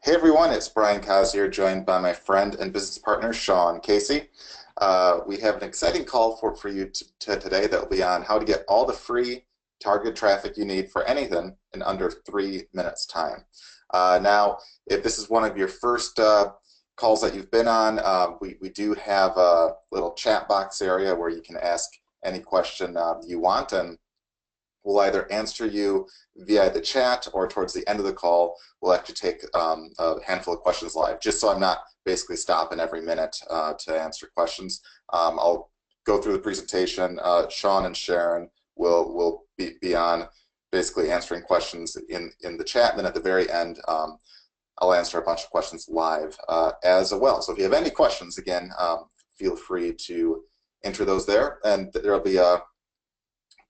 Hey everyone, it's Brian Koz here, joined by my friend and business partner Sean Casey. We have an exciting call for you today that will be on how to get all the free targeted traffic you need for anything in under 3 minutes time. Now, if this is one of your first calls that you've been on, we do have a little chat box area where you can ask any question you want, and we'll either answer you via the chat or towards the end of the call, we'll actually take a handful of questions live, just so I'm not basically stopping every minute to answer questions. I'll go through the presentation. Sean and Sharon will be on basically answering questions in the chat, and then at the very end, I'll answer a bunch of questions live as well. So if you have any questions, again, feel free to enter those there, and there'll be a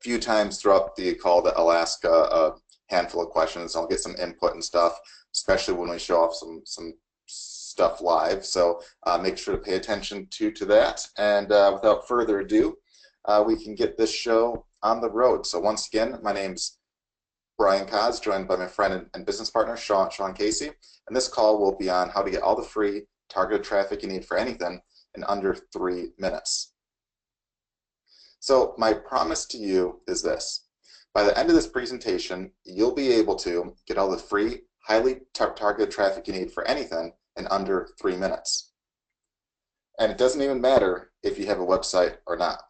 few times throughout the call that I'll ask a handful of questions. I'll get some input and stuff, especially when we show off some stuff live. So make sure to pay attention to that. And without further ado, we can get this show on the road. So once again, my name's Brian Koz, joined by my friend and business partner, Sean Casey. And this call will be on how to get all the free targeted traffic you need for anything in under 3 minutes. So my promise to you is this. By the end of this presentation, you'll be able to get all the free, highly targeted traffic you need for anything in under 3 minutes. And it doesn't even matter if you have a website or not.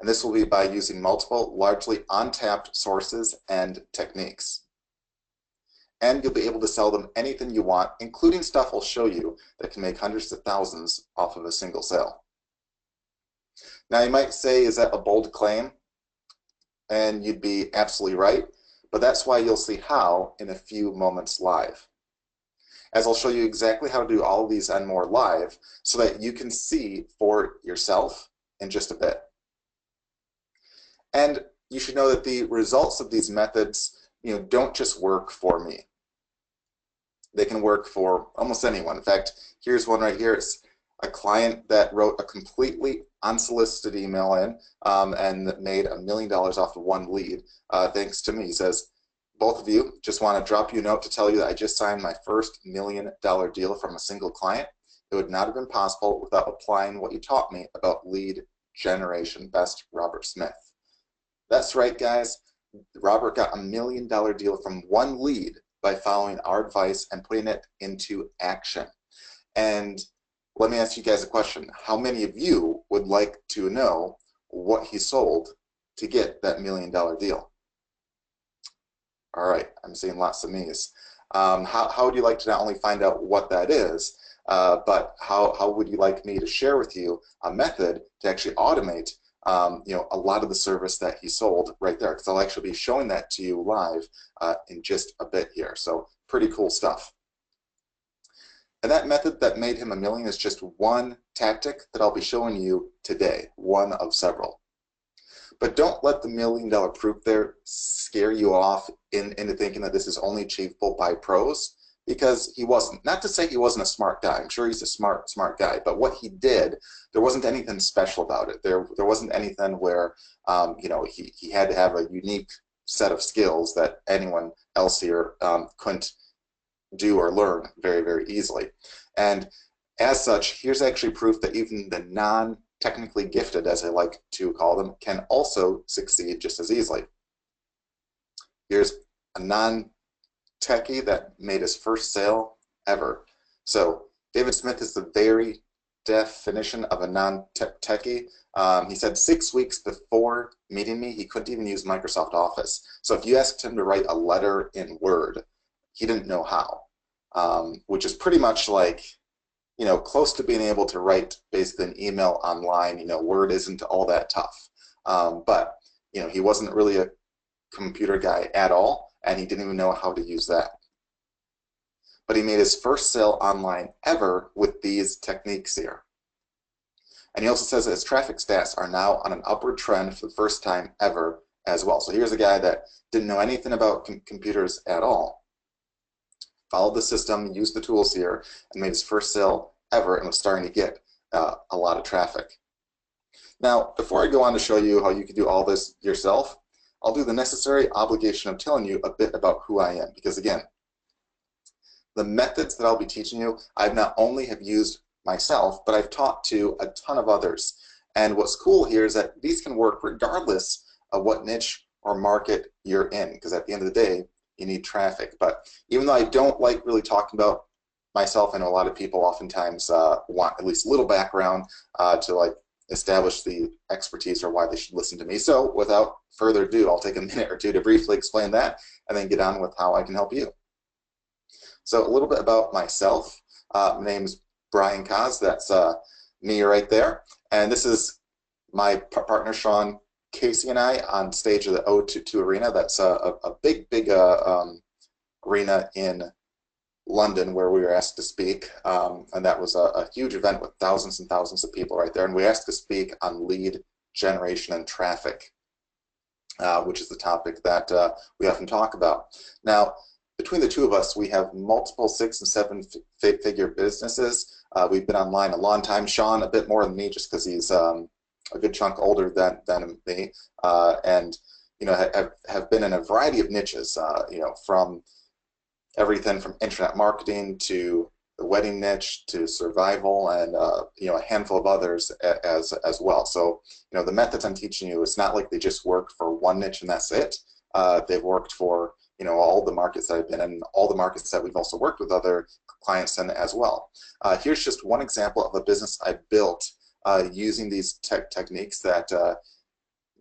And this will be by using multiple, largely untapped sources and techniques. And you'll be able to sell them anything you want, including stuff I'll show you that can make hundreds of thousands off of a single sale. Now you might say, is that a bold claim? And you'd be absolutely right, but that's why you'll see how in a few moments live. As I'll show you exactly how to do all of these and more live so that you can see for yourself in just a bit. And you should know that the results of these methods, don't just work for me. They can work for almost anyone. In fact, here's one right here. It's a client that wrote a completely unsolicited email in and that made $1 million off of one lead thanks to me. He says, both of you, just want to drop you a note to tell you that I just signed my first $1 million deal from a single client. It would not have been possible without applying what you taught me about lead generation. Best, Robert Smith. That's right, guys. Robert got $1 million deal from one lead by following our advice and putting it into action. And let me ask you guys a question. How many of you would like to know what he sold to get that $1 million deal? All right, I'm seeing lots of me's. How would you like to not only find out what that is, but how would you like me to share with you a method to actually automate a lot of the service that he sold right there? Because I'll actually be showing that to you live in just a bit here. So pretty cool stuff. And that method that made him $1 million is just one tactic that I'll be showing you today, one of several. But don't let the $1 million proof there scare you off into thinking that this is only achievable by pros, because he wasn't. Not to say he wasn't a smart guy. I'm sure he's a smart guy. But what he did, there wasn't anything special about it. There wasn't anything where he had to have a unique set of skills that anyone else here couldn't do or learn very, very easily. And as such, here's actually proof that even the non-technically gifted, as I like to call them, can also succeed just as easily. Here's a non-techie that made his first sale ever. So David Smith is the very definition of a non-techie. He said 6 weeks before meeting me, he couldn't even use Microsoft Office. So if you asked him to write a letter in Word, he didn't know how, which is pretty much like, close to being able to write basically an email online. Word isn't all that tough. But, he wasn't really a computer guy at all, and he didn't even know how to use that. But he made his first sale online ever with these techniques here. And he also says that his traffic stats are now on an upward trend for the first time ever as well. So here's a guy that didn't know anything about computers at all, followed the system, used the tools here, and made his first sale ever and was starting to get a lot of traffic. Now, before I go on to show you how you can do all this yourself, I'll do the necessary obligation of telling you a bit about who I am, because again, the methods that I'll be teaching you, I've not only have used myself, but I've taught to a ton of others. And what's cool here is that these can work regardless of what niche or market you're in, because at the end of the day, you need traffic. But even though I don't like really talking about myself, I know a lot of people oftentimes want at least a little background to like establish the expertise or why they should listen to me. So without further ado, I'll take a minute or two to briefly explain that and then get on with how I can help you. So a little bit about myself. My name's Brian Koz. That's me right there. And this is my partner, Sean Casey, and I on stage of the O22 Arena. That's a big arena in London where we were asked to speak. And that was a huge event with thousands and thousands of people right there. And we asked to speak on lead generation and traffic, which is the topic that we often talk about. Now, between the two of us, we have multiple 6- and 7-figure businesses. We've been online a long time. Sean, a bit more than me, just because he's a good chunk older than me, and have been in a variety of niches. From everything from internet marketing to the wedding niche to survival, and a handful of others as well. So the methods I'm teaching you, it's not like they just work for one niche and that's it. They've worked for all the markets that I've been in, all the markets that we've also worked with other clients in as well. Here's just one example of a business I built using these techniques that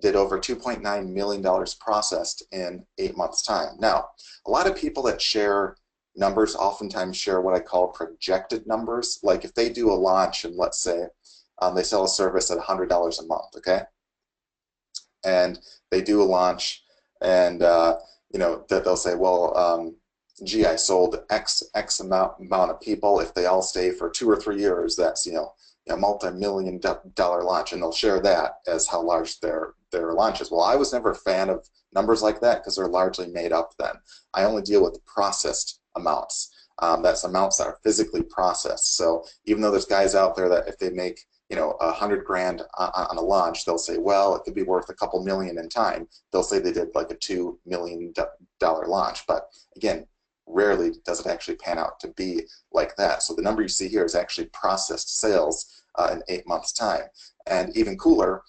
did over $2.9 million processed in 8 months' time. Now, a lot of people that share numbers oftentimes share what I call projected numbers. Like if they do a launch and let's say they sell a service at $100 a month, okay? And they do a launch and that they'll say, well, gee, I sold X amount of people. If they all stay for 2 or 3 years, that's a multi-million-dollar launch, and they'll share that as how large their launch is. Well, I was never a fan of numbers like that because they're largely made up then. I only deal with processed amounts. That's amounts that are physically processed. So even though there's guys out there that if they make $100 grand on a launch, they'll say, well, it could be worth a couple million in time. They'll say they did like a $2 million launch, but again, rarely does it actually pan out to be like that. So the number you see here is actually processed sales in 8 months' time. And even cooler,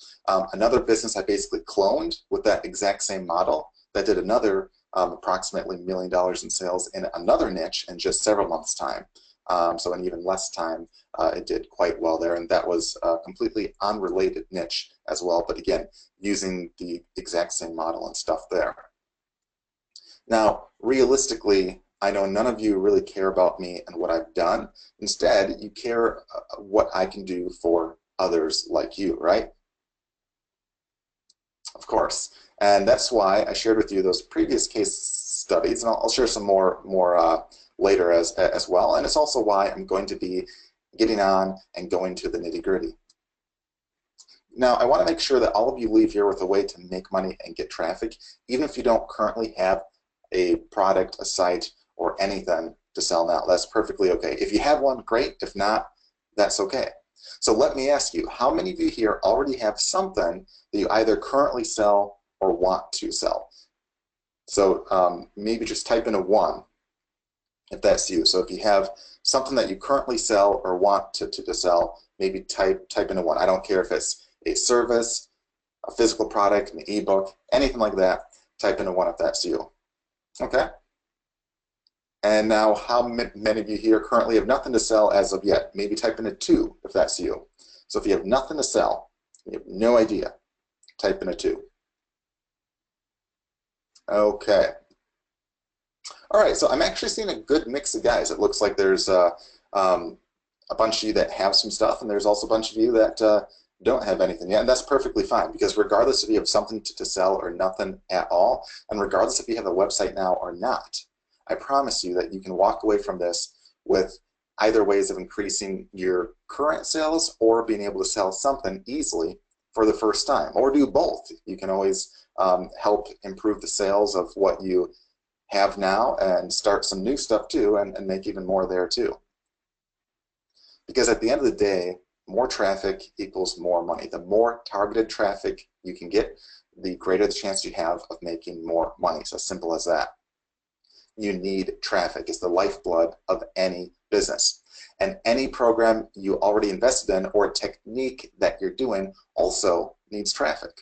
another business I basically cloned with that exact same model that did another approximately $1 million in sales in another niche in just several months' time. So in even less time, it did quite well there, and that was a completely unrelated niche as well, but again, using the exact same model and stuff there. Now, realistically, I know none of you really care about me and what I've done. Instead, you care what I can do for others like you, right? Of course. And that's why I shared with you those previous case studies, and I'll share some more later as well. And it's also why I'm going to be getting on and going to the nitty-gritty. Now, I want to make sure that all of you leave here with a way to make money and get traffic, even if you don't currently have a product, a site, or anything to sell now. That's perfectly okay. If you have one, great. If not, that's okay. So let me ask you, how many of you here already have something that you either currently sell or want to sell? So maybe just type in a 1 if that's you. So if you have something that you currently sell or want to sell, maybe type in a 1. I don't care if it's a service, a physical product, an ebook, anything like that. Type in a 1 if that's you. Okay? And now how many of you here currently have nothing to sell as of yet? Maybe type in a 2 if that's you. So if you have nothing to sell, you have no idea, type in a 2. Okay. All right, so I'm actually seeing a good mix of guys. It looks like there's a bunch of you that have some stuff, and there's also a bunch of you that don't have anything yet, and that's perfectly fine, because regardless if you have something to sell or nothing at all, and regardless if you have a website now or not, I promise you that you can walk away from this with either ways of increasing your current sales or being able to sell something easily for the first time, or do both. You can always help improve the sales of what you have now and start some new stuff too, and make even more there too. Because at the end of the day, more traffic equals more money. The more targeted traffic you can get, the greater the chance you have of making more money. So simple as that. you need traffic. It's the lifeblood of any business. And any program you already invested in or technique that you're doing also needs traffic.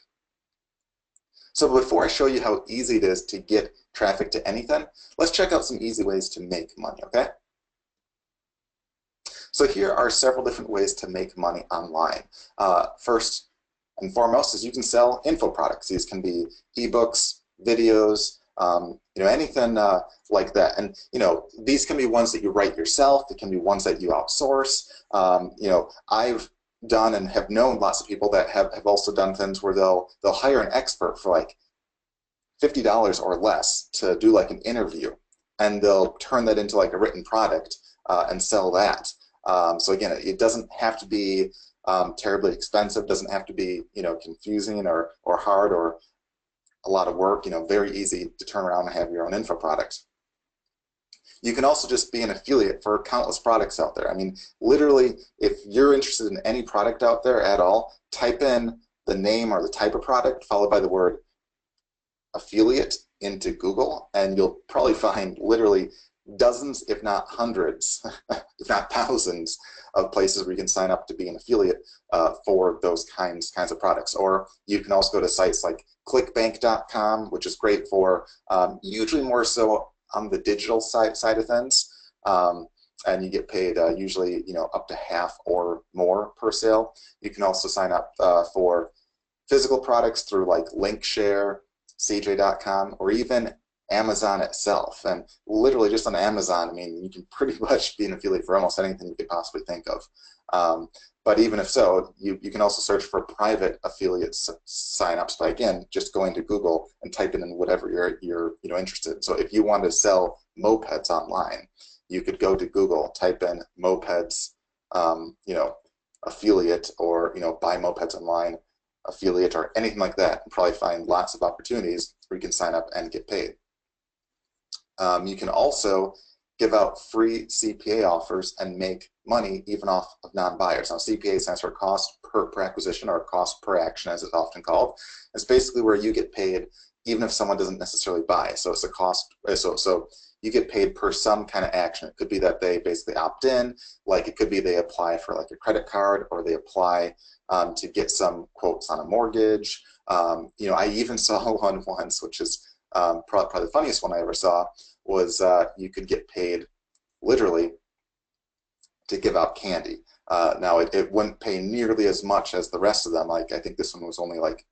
So before I show you how easy it is to get traffic to anything, let's check out some easy ways to make money, okay? So here are several different ways to make money online. First and foremost is you can sell info products. These can be ebooks, videos, anything like that. And these can be ones that you write yourself. It can be ones that you outsource. I've done and have known lots of people that have also done things where they'll hire an expert for like $50 or less to do like an interview, and they'll turn that into like a written product and sell that. So again, it doesn't have to be terribly expensive, doesn't have to be confusing or hard or a lot of work. Very easy to turn around and have your own info product. You can also just be an affiliate for countless products out there. I mean, literally, if you're interested in any product out there at all, type in the name or the type of product followed by the word affiliate into Google, and you'll probably find literally dozens, if not hundreds, if not thousands of places where you can sign up to be an affiliate for those kinds of products. Or you can also go to sites like clickbank.com, which is great for usually more so on the digital side of things, and you get paid usually up to half or more per sale. You can also sign up for physical products through like Linkshare, CJ.com, or even Amazon itself. And literally just on Amazon, I mean, you can pretty much be an affiliate for almost anything you could possibly think of. But even if so, you can also search for private affiliate signups by, again, just going to Google and typing in whatever you're interested in. So if you want to sell mopeds online, you could go to Google, type in mopeds, affiliate, or buy mopeds online affiliate, or anything like that, and probably find lots of opportunities where you can sign up and get paid. You can also give out free CPA offers and make money even off of non-buyers. Now, CPA stands for cost per acquisition, or cost per action, as it's often called. It's basically where you get paid even if someone doesn't necessarily buy. So it's a cost. So you get paid per some kind of action. It could be that they basically opt in, like it could be they apply for like a credit card, or they apply to get some quotes on a mortgage. I even saw one once, which is probably the funniest one I ever saw, was you could get paid literally to give out candy. Now it wouldn't pay nearly as much as the rest of them. Like I think this one was only like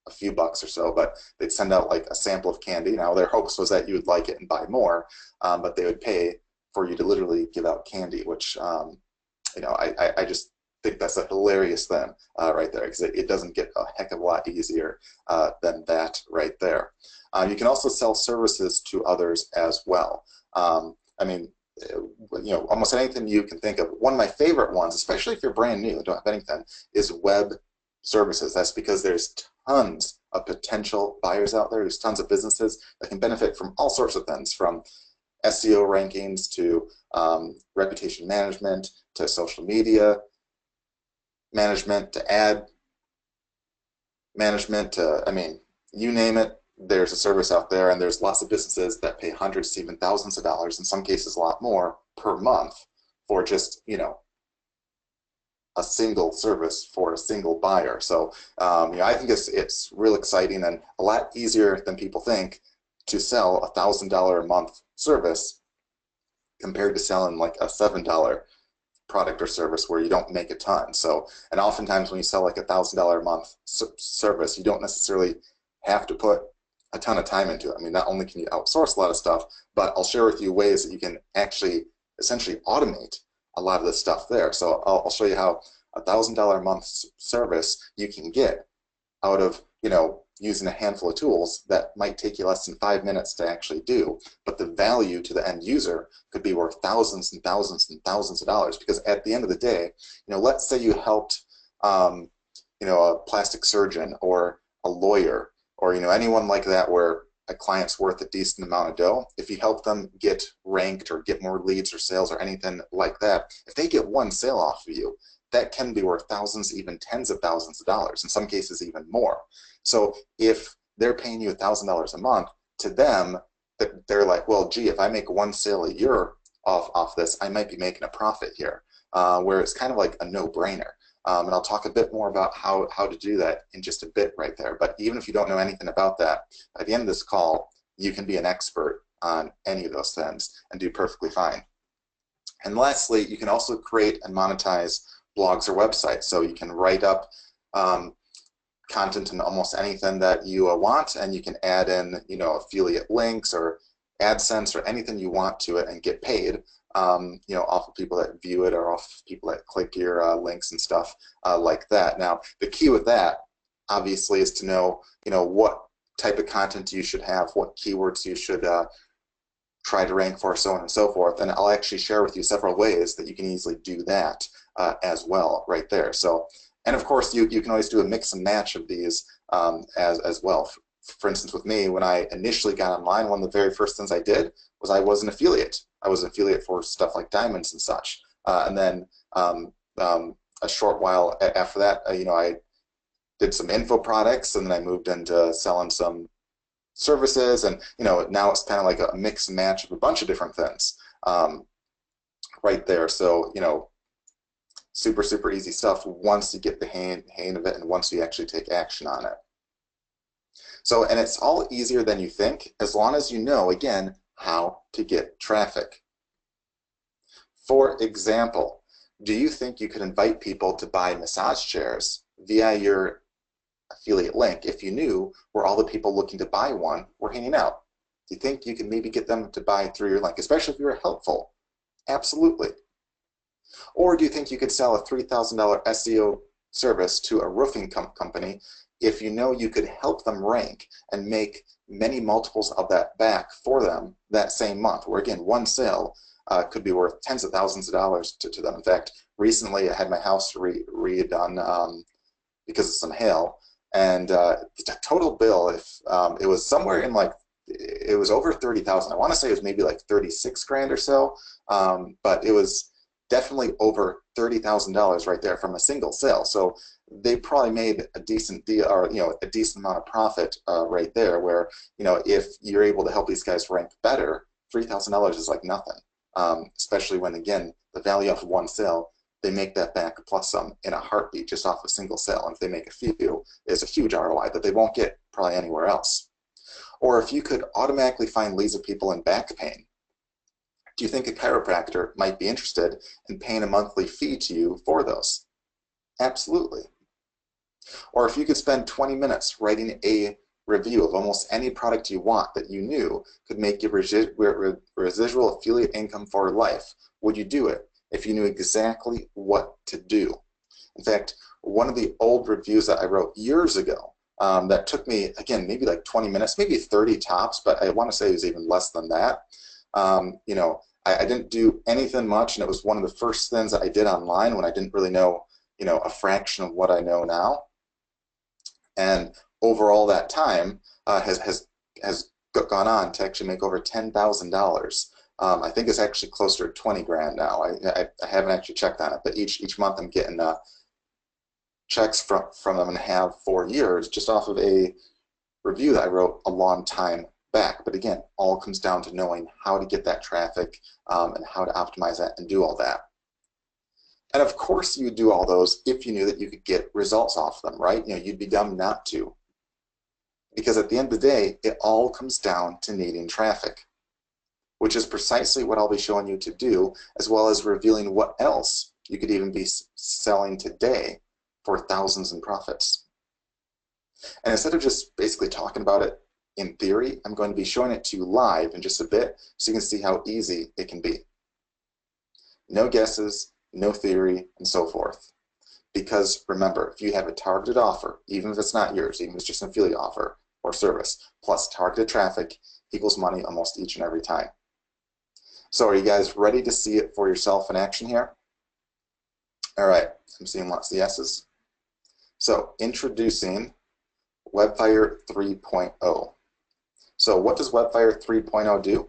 a few bucks or so, but they'd send out like a sample of candy. Now their hopes was that you would like it and buy more, but they would pay for you to literally give out candy, which I just think that's a hilarious thing right there, because it doesn't get a heck of a lot easier than that right there. You can also sell services to others as well. I mean, almost anything you can think of. One of my favorite ones, especially if you're brand new and don't have anything, is web services. That's because there's tons of potential buyers out there. There's tons of businesses that can benefit from all sorts of things, from SEO rankings to reputation management to social media management to ad management to, I mean, you name it, there's a service out there, and there's lots of businesses that pay hundreds to even thousands of dollars, in some cases a lot more, per month for just, a single service for a single buyer. So I think it's real exciting and a lot easier than people think to sell a $1,000 a month service compared to selling like a $7 product or service where you don't make a ton. So, and oftentimes when you sell like a $1,000 a month service, you don't necessarily have to put a ton of time into it. I mean, not only can you outsource a lot of stuff, but I'll share with you ways that you can actually essentially automate a lot of this stuff there. So I'll show you how a $1,000 a month service you can get out of, using a handful of tools that might take you less than 5 minutes to actually do, but the value to the end user could be worth thousands and thousands and thousands of dollars. Because at the end of the day, let's say you helped, a plastic surgeon or a lawyer or anyone like that where a client's worth a decent amount of dough. If you help them get ranked or get more leads or sales or anything like that, if they get one sale off of you, that can be worth thousands, even tens of thousands of dollars, in some cases even more. So if they're paying you $1,000 a month, to them, they're like, well, gee, if I make one sale a year off this, I might be making a profit here, where it's kind of like a no-brainer. And I'll talk a bit more about how to do that in just a bit right there. But even if you don't know anything about that, by the end of this call, you can be an expert on any of those things and do perfectly fine. And lastly, you can also create and monetize blogs or websites. So you can write up content in almost anything that you want, and you can add in, affiliate links or AdSense or anything you want to it and get paid, off of people that view it or off people that click your links and stuff like that. Now, the key with that, obviously, is to know, what type of content you should have, what keywords you should try to rank for, so on and so forth. And I'll actually share with you several ways that you can easily do that as well right there. So, and of course, you can always do a mix and match of these as well. For instance, with me, when I initially got online, one of the very first things I did was I was an affiliate. I was an affiliate for stuff like diamonds and such. And then a short while after that, I did some info products, and then I moved into selling some services, and now it's kind of like a mix and match of a bunch of different things right there. So super easy stuff once you get the hang of it and once you actually take action on it. So, and it's all easier than you think, as long as you know, again, how to get traffic. For example, do you think you could invite people to buy massage chairs via your affiliate link if you knew where all the people looking to buy one were hanging out? Do you think you could maybe get them to buy through your link, especially if you were helpful? Absolutely. Or do you think you could sell a $3,000 SEO service to a roofing company if you know you could help them rank and make many multiples of that back for them that same month, where again, one sale could be worth tens of thousands of dollars to them. In fact, recently I had my house redone because of some hail, and the total bill, if it was somewhere in it was over 30,000. I want to say it was maybe like 36 grand or so, but it was definitely over $30,000 right there from a single sale. So they probably made a decent deal, or a decent amount of profit right there. Where if you're able to help these guys rank better, $3,000 is like nothing. Especially when, again, the value of one sale, they make that back plus some in a heartbeat just off a single sale. And if they make a few, it's a huge ROI that they won't get probably anywhere else. Or if you could automatically find leads of people in back pain, do you think a chiropractor might be interested in paying a monthly fee to you for those? Absolutely. Or if you could spend 20 minutes writing a review of almost any product you want that you knew could make you residual affiliate income for life, would you do it if you knew exactly what to do? In fact, one of the old reviews that I wrote years ago that took me, again, maybe like 20 minutes, maybe 30 tops, but I want to say it was even less than that. I didn't do anything much, and it was one of the first things that I did online when I didn't really know, a fraction of what I know now. And overall, that time has gone on to actually make over $10,000. I think it's actually closer to 20 grand now. I haven't actually checked on it, but each month I'm getting checks from them, and have for years just off of a review that I wrote a long time back. But again, all comes down to knowing how to get that traffic and how to optimize that and do all that. And of course you would do all those if you knew that you could get results off them, right? You'd be dumb not to. Because at the end of the day, it all comes down to needing traffic, which is precisely what I'll be showing you to do, as well as revealing what else you could even be selling today for thousands in profits. And instead of just basically talking about it in theory, I'm going to be showing it to you live in just a bit so you can see how easy it can be. No guesses, no theory, and so forth. Because remember, if you have a targeted offer, even if it's not yours, even if it's just an affiliate offer or service, plus targeted traffic equals money almost each and every time. So are you guys ready to see it for yourself in action here? All right, I'm seeing lots of yeses. So introducing Webfire 3.0. So what does Webfire 3.0 do?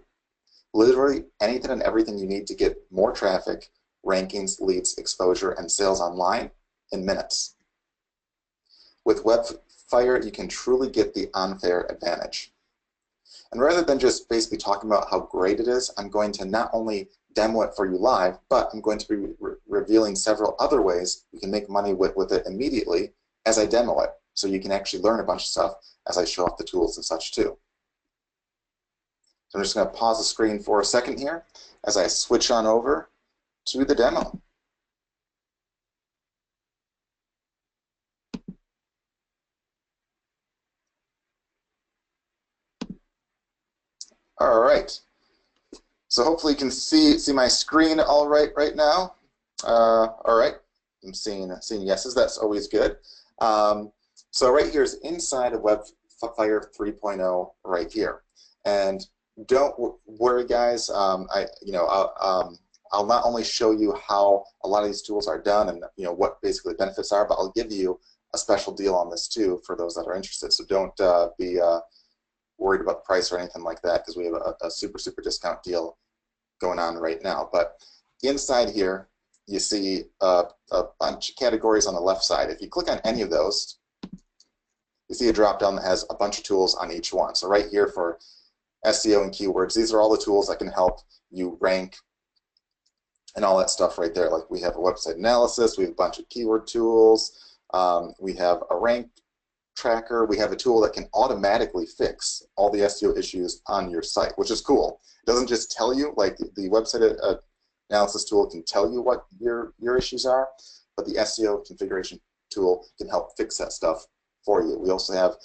Literally anything and everything you need to get more traffic, rankings, leads, exposure, and sales online in minutes. With Webfire, you can truly get the unfair advantage. And rather than just basically talking about how great it is, I'm going to not only demo it for you live, but I'm going to be revealing several other ways you can make money with it immediately as I demo it. So you can actually learn a bunch of stuff as I show off the tools and such too. So I'm just going to pause the screen for a second here as I switch on over to the demo. All right. So hopefully you can see my screen all right now. All right. I'm seeing yeses. That's always good. So right here is inside of WebFire 3.0 right here. And don't worry, guys. I'll not only show you how a lot of these tools are done and what basically the benefits are, but I'll give you a special deal on this too for those that are interested. So don't be worried about the price or anything like that, because we have a super discount deal going on right now. But inside here, you see a bunch of categories on the left side. If you click on any of those, you see a drop down that has a bunch of tools on each one. So right here for SEO and keywords, these are all the tools that can help you rank and all that stuff right there. Like we have a website analysis, we have a bunch of keyword tools, we have a rank tracker, we have a tool that can automatically fix all the SEO issues on your site, which is cool. It doesn't just tell you, like the website analysis tool can tell you what your issues are, but the SEO configuration tool can help fix that stuff for you. We also have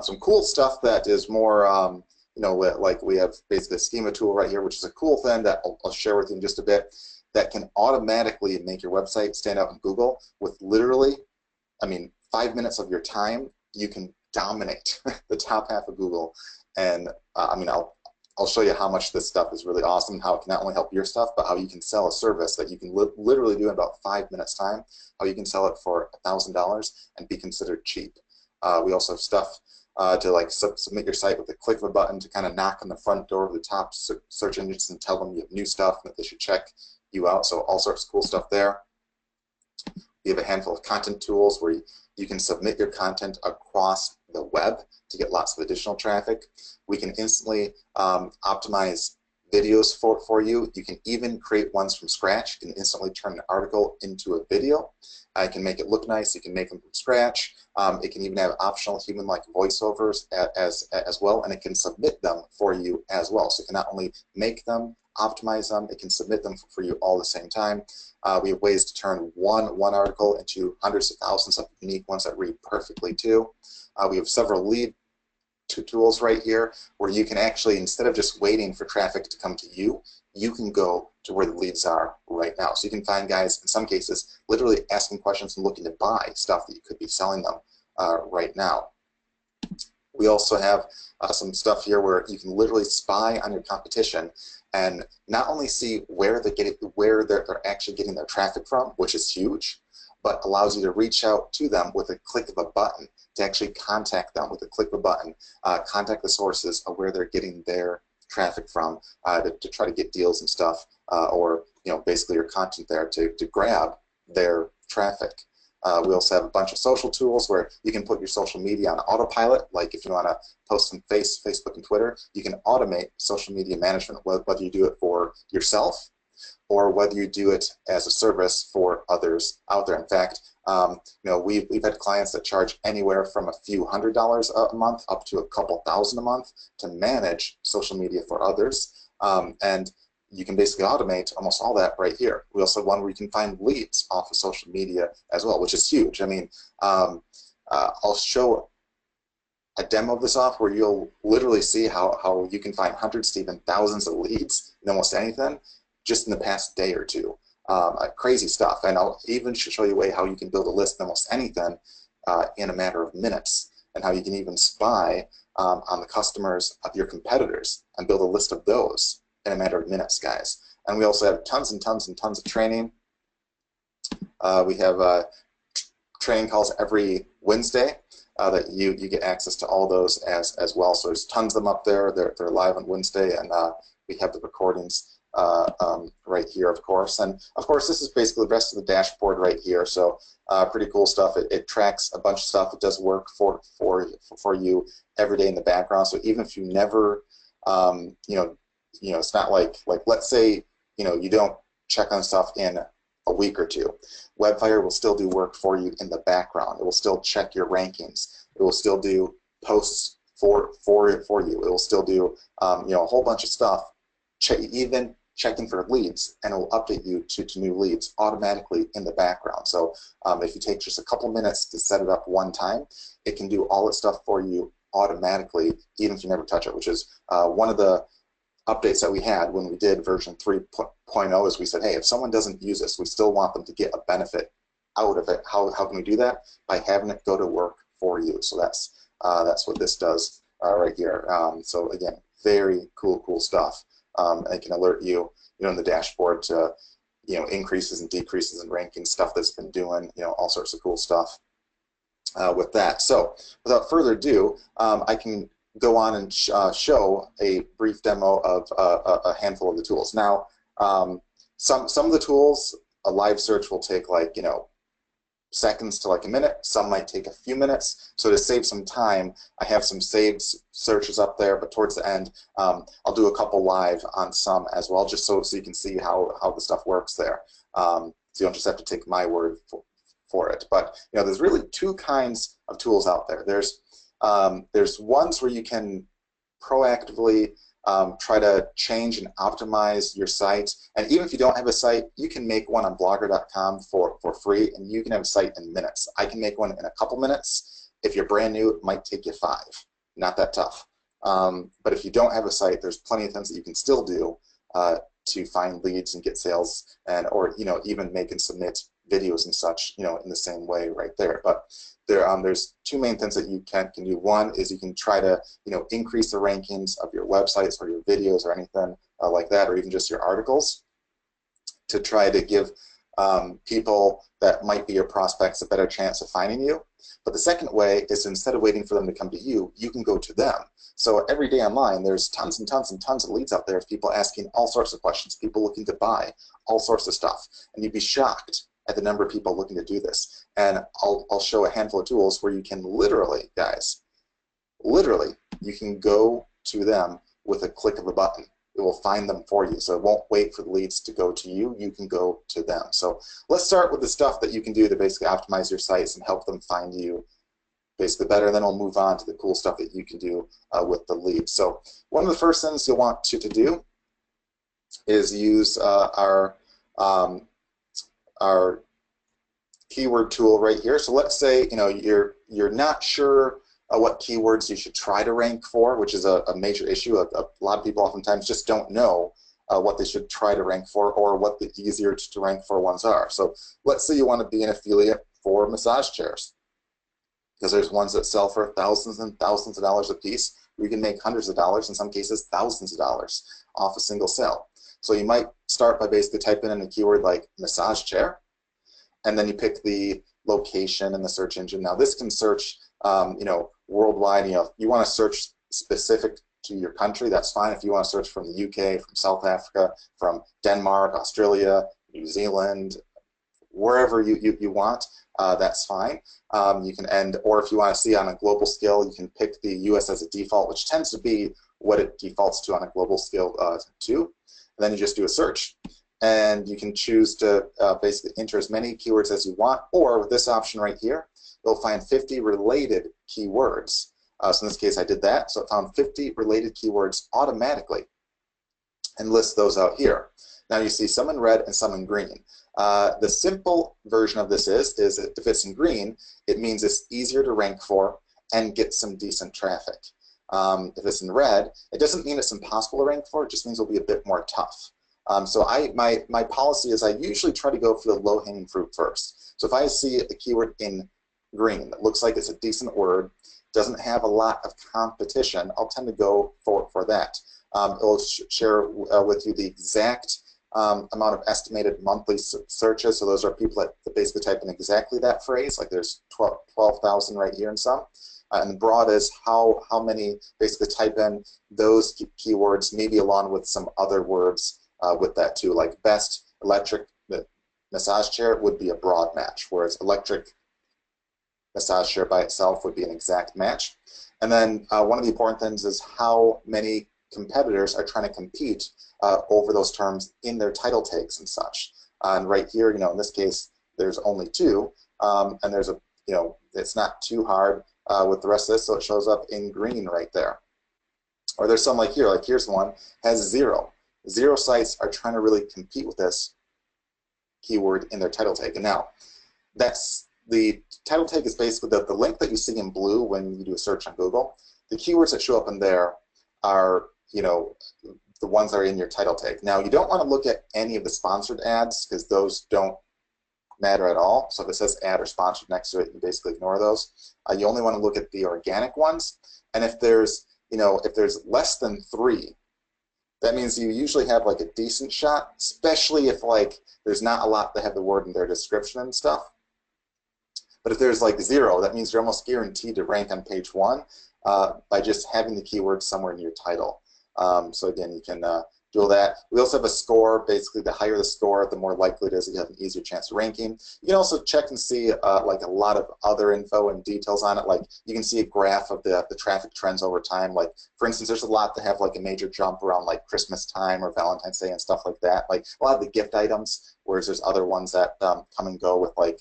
some cool stuff that is more, like we have basically a schema tool right here, which is a cool thing that I'll share with you in just a bit, that can automatically make your website stand out in Google with literally, 5 minutes of your time. You can dominate the top half of Google, and I'll show you how much this stuff is really awesome, how it can not only help your stuff, but how you can sell a service that you can literally do in about 5 minutes time, how you can sell it for $1,000 and be considered cheap. We also have stuff to submit your site with a click of a button to kind of knock on the front door of the top search engines and tell them you have new stuff and that they should check you out. So all sorts of cool stuff there. We have a handful of content tools where you can submit your content across the web to get lots of additional traffic. We can instantly optimize videos for you. You can even create ones from scratch. You can instantly turn an article into a video. You can make it look nice. You can make them from scratch. It can even have optional human-like voiceovers as well, and it can submit them for you as well. So it can not only make them, optimize them, it can submit them for you all at the same time. We have ways to turn one article into hundreds of thousands of unique ones that read perfectly too. We have several lead tools right here where you can actually, instead of just waiting for traffic to come to you, you can go to where the leads are right now. So you can find guys, in some cases, literally asking questions and looking to buy stuff that you could be selling them right now. We also have some stuff here where you can literally spy on your competition and not only see where they're actually getting their traffic from, which is huge, but allows you to reach out to them with a click of a button, to actually contact them with a click of a button, contact the sources of where they're getting their traffic from, to try to get deals and stuff, or basically your content there to grab their traffic. We also have a bunch of social tools where you can put your social media on autopilot. Like if you want to post on Facebook and Twitter, you can automate social media management, whether you do it for yourself or whether you do it as a service for others out there. In fact, we've had clients that charge anywhere from a few $100s a month up to a couple thousand a month to manage social media for others. And you can basically automate almost all that right here. We also have one where you can find leads off of social media as well, which is huge. I'll show a demo of this off where you'll literally see how you can find hundreds to even thousands of leads in almost anything just in the past day or two. Crazy stuff. And I'll even show you a way how you can build a list of almost anything in a matter of minutes, and how you can even spy on the customers of your competitors and build a list of those in a matter of minutes, guys. And we also have tons and tons and tons of training. We have training calls every Wednesday that you get access to all those as well. So there's tons of them up there. They're live on Wednesday, and we have the recordings right here, of course. And of course, this is basically the rest of the dashboard right here. So pretty cool stuff. It tracks a bunch of stuff. It does work for you every day in the background. So even if you never, it's not like let's say you don't check on stuff in a week or two. Webfire will still do work for you in the background. It will still check your rankings. It will still do posts for you. It will still do a whole bunch of stuff. Even checking for leads, and it will update you to new leads automatically in the background. So if you take just a couple minutes to set it up one time, it can do all its stuff for you automatically, even if you never touch it, which is one of the updates that we had when we did version 3.0 is we said, hey, if someone doesn't use this, we still want them to get a benefit out of it. How can we do that? By having it go to work for you. So that's what this does right here. So again, very cool stuff. It can alert you, in the dashboard to, increases and decreases in ranking, stuff that's been doing, all sorts of cool stuff with that. So without further ado, I can go on and show a brief demo of a handful of the tools. Now, some of the tools, a live search will take like, seconds to like a minute. Some might take a few minutes. So to save some time, I have some saved searches up there, but towards the end, I'll do a couple live on some as well, just so you can see how the stuff works there. So you don't just have to take my word for it. But there's really two kinds of tools out there. There's ones where you can proactively try to change and optimize your site. And even if you don't have a site, you can make one on blogger.com for free, and you can have a site in minutes. I can make one in a couple minutes. If you're brand new, it might take you 5. Not that tough. But if you don't have a site, there's plenty of things that you can still do to find leads and get sales, or even make and submit videos and such, in the same way right there. But there's two main things that you can do. One is you can try to increase the rankings of your websites or your videos or anything like that, or even just your articles, to try to give people that might be your prospects a better chance of finding you. But the second way is, instead of waiting for them to come to you, you can go to them. So every day online, there's tons and tons and tons of leads out there of people asking all sorts of questions, people looking to buy all sorts of stuff, and you'd be shocked at the number of people looking to do this. And I'll show a handful of tools where you can literally, guys, you can go to them with a click of a button. It will find them for you. So it won't wait for the leads to go to you. You can go to them. So let's start with the stuff that you can do to basically optimize your sites and help them find you basically better. And then we'll move on to the cool stuff that you can do with the leads. So one of the first things you'll want to do is use our keyword tool right here. So let's say you're not sure what keywords you should try to rank for, which is a major issue. A lot of people oftentimes just don't know what they should try to rank for, or what the easier to rank for ones are. So let's say you want to be an affiliate for massage chairs, because there's ones that sell for thousands and thousands of dollars a piece. You can make hundreds of dollars, in some cases thousands of dollars, off a single sale. So you might start by basically typing in a keyword like massage chair, and then you pick the location in the search engine. Now this can search, worldwide. You want to search specific to your country, that's fine. If you want to search from the UK, from South Africa, from Denmark, Australia, New Zealand, wherever you want, that's fine. You can or if you want to see on a global scale, you can pick the US as a default, which tends to be what it defaults to on a global scale too. And then you just do a search, and you can choose to basically enter as many keywords as you want, or with this option right here, you'll find 50 related keywords. So in this case, I did that. So it found 50 related keywords automatically and lists those out here. Now you see some in red and some in green. The simple version of this is if it's in green, it means it's easier to rank for and get some decent traffic. If it's in red, it doesn't mean it's impossible to rank for, it just means it'll be a bit more tough. So my policy is I usually try to go for the low-hanging fruit first. So if I see a keyword in green that looks like it's a decent word, doesn't have a lot of competition, I'll tend to go for that. It'll share with you the exact amount of estimated monthly searches. So those are people that basically type in exactly that phrase, like there's 12,000 right here and some. And the broad is how many basically type in those keywords, maybe along with some other words with that too. Like best electric massage chair would be a broad match, whereas electric massage chair by itself would be an exact match. And then one of the important things is how many competitors are trying to compete over those terms in their title tags and such. And right here, in this case, there's only 2, and there's a, it's not too hard with the rest of this, so it shows up in green right there. Or there's some like here, like here's one, has 0. 0 sites are trying to really compete with this keyword in their title tag. And now, that's the title tag is basically the link that you see in blue when you do a search on Google. The keywords that show up in there are, the ones that are in your title tag. Now, you don't want to look at any of the sponsored ads because those don't matter at all. So if it says ad or sponsored next to it, you basically ignore those. You only want to look at the organic ones. And if there's, if there's less than 3, that means you usually have like a decent shot, especially if like there's not a lot that have the word in their description and stuff. But if there's like 0, that means you're almost guaranteed to rank on page 1 by just having the keyword somewhere in your title. So again, you can do all that. We also have a score. Basically, the higher the score, the more likely it is that you have an easier chance of ranking. You can also check and see like a lot of other info and details on it. Like you can see a graph of the traffic trends over time. Like for instance, there's a lot that have like a major jump around like Christmas time or Valentine's Day and stuff like that. Like a lot of the gift items, whereas there's other ones that come and go with like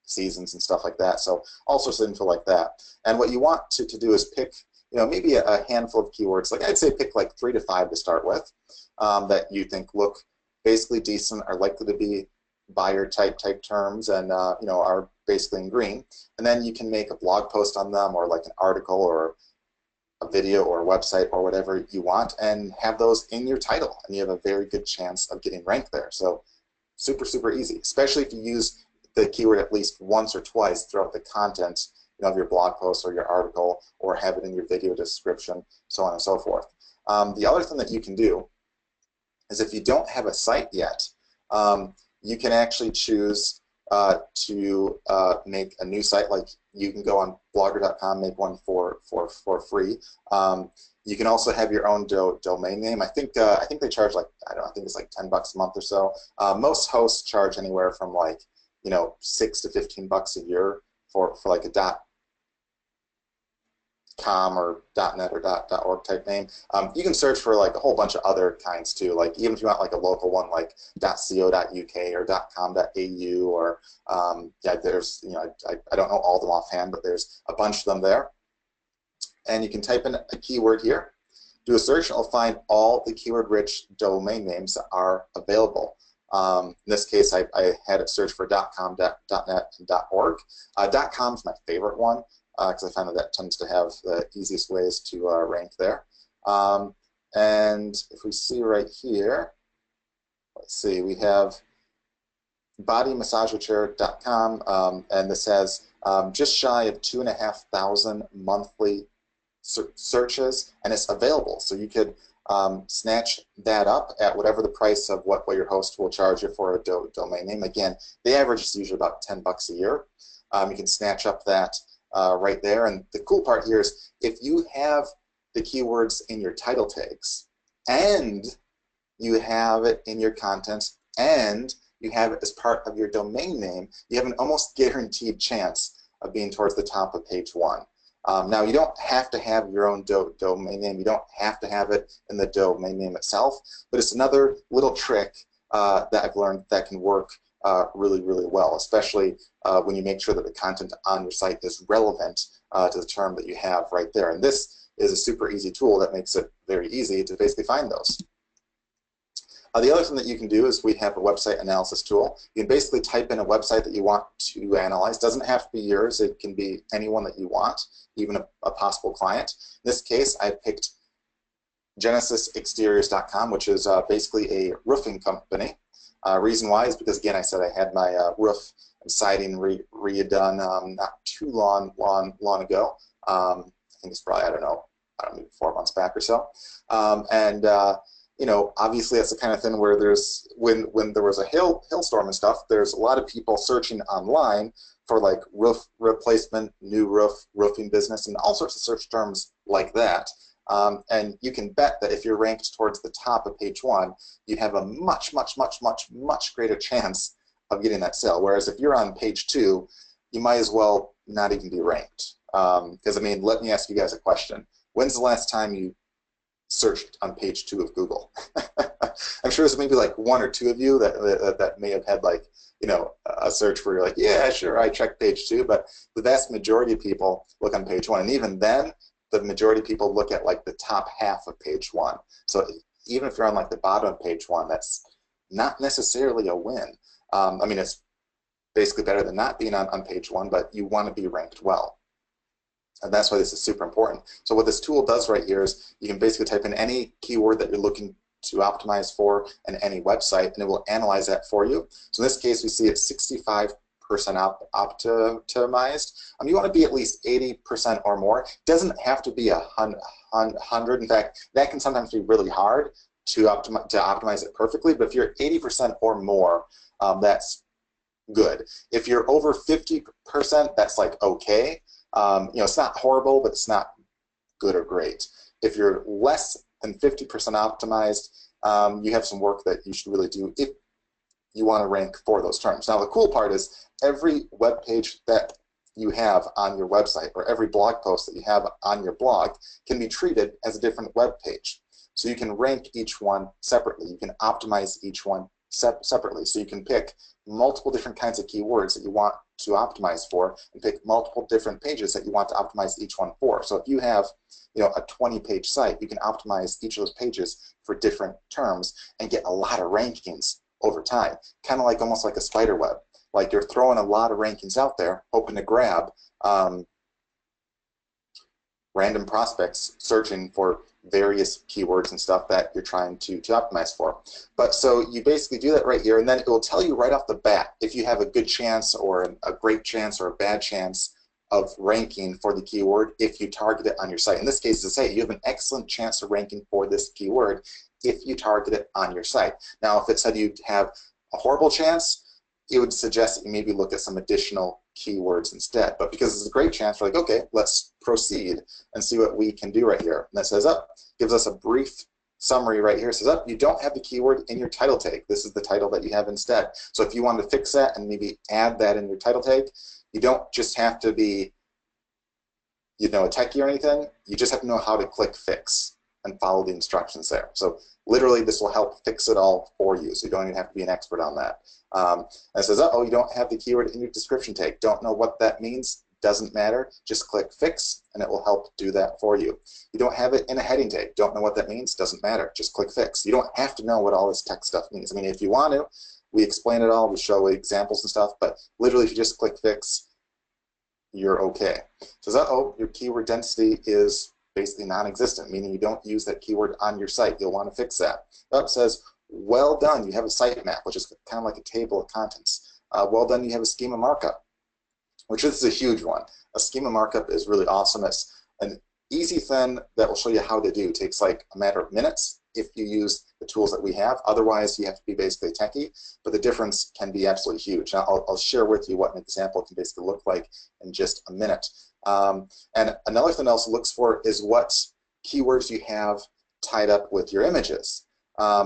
seasons and stuff like that. So all sorts of info like that. And what you want to do is pick, maybe a handful of keywords. Like I'd say pick like 3 to 5 to start with that you think look basically decent, are likely to be buyer type terms, and are basically in green. And then you can make a blog post on them, or like an article, or a video, or a website, or whatever you want, and have those in your title, and you have a very good chance of getting ranked there. So super, super easy, especially if you use the keyword at least once or twice throughout the content of your blog post or your article, or have it in your video description, so on and so forth. The other thing that you can do is if you don't have a site yet, you can actually choose to make a new site. Like you can go on blogger.com, make one for free. You can also have your own domain name. I think they charge like, I don't know, I think it's like $10 a month or so. Most hosts charge anywhere from like $6 to $15 a year for like a .com or .net or .org type name. You can search for like a whole bunch of other kinds too. Like even if you want like a local one, like .co.uk or .com.au, or yeah, there's I don't know all of them offhand, but there's a bunch of them there. And you can type in a keyword here, do a search, and it'll find all the keyword-rich domain names that are available. In this case, I had it search for .com, .net, and .org. .com is my favorite one because I find that tends to have the easiest ways to rank there. And if we see right here, let's see, we have bodymassagechair.com, and this has just shy of 2,500 monthly searches, and it's available. So you could snatch that up at whatever the price of what your host will charge you for a domain name. Again, the average is usually about $10 a year. You can snatch up that right there. And the cool part here is if you have the keywords in your title tags, and you have it in your content, and you have it as part of your domain name, you have an almost guaranteed chance of being towards the top of page 1. Now, you don't have to have your own domain name. You don't have to have it in the domain name itself, but it's another little trick that I've learned that can work really, really well, especially when you make sure that the content on your site is relevant to the term that you have right there. And this is a super easy tool that makes it very easy to basically find those. The other thing that you can do is we have a website analysis tool. You can basically type in a website that you want to analyze. It doesn't have to be yours. It can be anyone that you want, even a possible client. In this case, I picked GenesisExteriors.com, which is basically a roofing company. Reason why is because, again, I said I had my roof and siding redone not too long ago. I think it's probably, I don't know, maybe 4 months back or so. You know, obviously that's the kind of thing where there's, when there was a hailstorm and stuff, there's a lot of people searching online for like roof replacement, new roof, roofing business, and all sorts of search terms like that. And you can bet that if you're ranked towards the top of page 1, you have a much, much, much, much, much greater chance of getting that sale. Whereas if you're on page 2, you might as well not even be ranked. Because, I mean, let me ask you guys a question. When's the last time you searched on page 2 of Google? I'm sure there's maybe like 1 or 2 of you that may have had like, you know, a search where you're like, yeah, sure, I checked page 2, but the vast majority of people look on page 1. And even then, the majority of people look at like the top half of page 1. So even if you're on like the bottom of page 1, that's not necessarily a win. I mean, it's basically better than not being on page 1, but you want to be ranked well. And that's why this is super important. So what this tool does right here is you can basically type in any keyword that you're looking to optimize for in any website, and it will analyze that for you. So in this case, we see it's 65% optimized. You want to be at least 80% or more. It doesn't have to be 100. In fact, that can sometimes be really hard to optimize it perfectly. But if you're 80% or more, that's good. If you're over 50%, that's like okay. You know, it's not horrible, but it's not good or great. If you're less than 50% optimized, you have some work that you should really do if you want to rank for those terms. Now, the cool part is every web page that you have on your website or every blog post that you have on your blog can be treated as a different web page. So you can rank each one separately. You can optimize each one separately. So you can pick multiple different kinds of keywords that you want to optimize for and pick multiple different pages that you want to optimize each one for. So if you have, you know, a 20-page site, you can optimize each of those pages for different terms and get a lot of rankings over time, kind of like almost like a spider web. Like you're throwing a lot of rankings out there, hoping to grab random prospects searching for various keywords and stuff that you're trying to optimize for. But so you basically do that right here, and then it will tell you right off the bat if you have a good chance or a great chance or a bad chance of ranking for the keyword if you target it on your site. In this case, to say you have an excellent chance of ranking for this keyword if you target it on your site. Now, if it said you'd have a horrible chance, it would suggest that you maybe look at some additional keywords instead. But because it's a great chance, we're like, okay, let's proceed and see what we can do right here. And that says up, gives us a brief summary right here. It says up, you don't have the keyword in your title tag. This is the title that you have instead. So if you want to fix that and maybe add that in your title tag, you don't just have to be, you know, a techie or anything. You just have to know how to click fix and follow the instructions there. So literally, this will help fix it all for you, so you don't even have to be an expert on that. And it says, oh, you don't have the keyword in your description tag. Don't know what that means? Doesn't matter. Just click fix, and it will help do that for you. You don't have it in a heading tag. Don't know what that means? Doesn't matter. Just click fix. You don't have to know what all this tech stuff means. I mean, if you want to, we explain it all. We show examples and stuff, but literally, if you just click fix, you're okay. It says, oh, your keyword density is basically non-existent, meaning you don't use that keyword on your site. You'll want to fix that. It says, well done, you have a sitemap, which is kind of like a table of contents. Well done, you have a schema markup, which is a huge one. A schema markup is really awesome. It's an easy thing that will show you how to do. It takes like a matter of minutes if you use the tools that we have. Otherwise, you have to be basically techie, but the difference can be absolutely huge. Now, I'll share with you what an example can basically look like in just a minute. And another thing else it looks for is what keywords you have tied up with your images.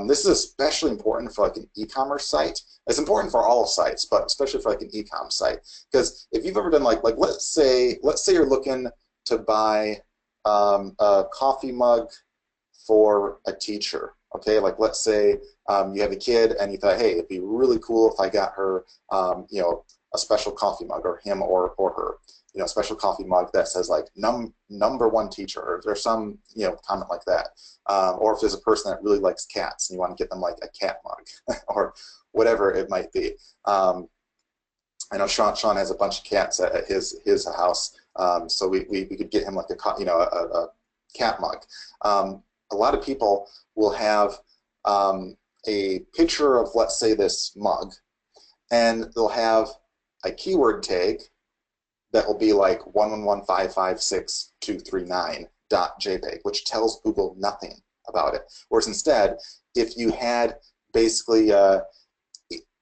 This is especially important for like an e-commerce site. It's important for all sites, but especially for like an e-com site. Because if you've ever done like let's say you're looking to buy a coffee mug for a teacher. Okay, like let's say you have a kid and you thought, hey, it'd be really cool if I got her, you know, a special coffee mug, or him or her. You know, special coffee mug that says like number one teacher, or there's some, you know, comment like that. Or if there's a person that really likes cats and you want to get them like a cat mug or whatever it might be. I know Sean has a bunch of cats at his house, so we could get him like a cat mug. A lot of people will have a picture of, let's say, this mug, and they'll have a keyword tag that will be like 111556239.jpg, which tells Google nothing about it. Whereas instead, if you had basically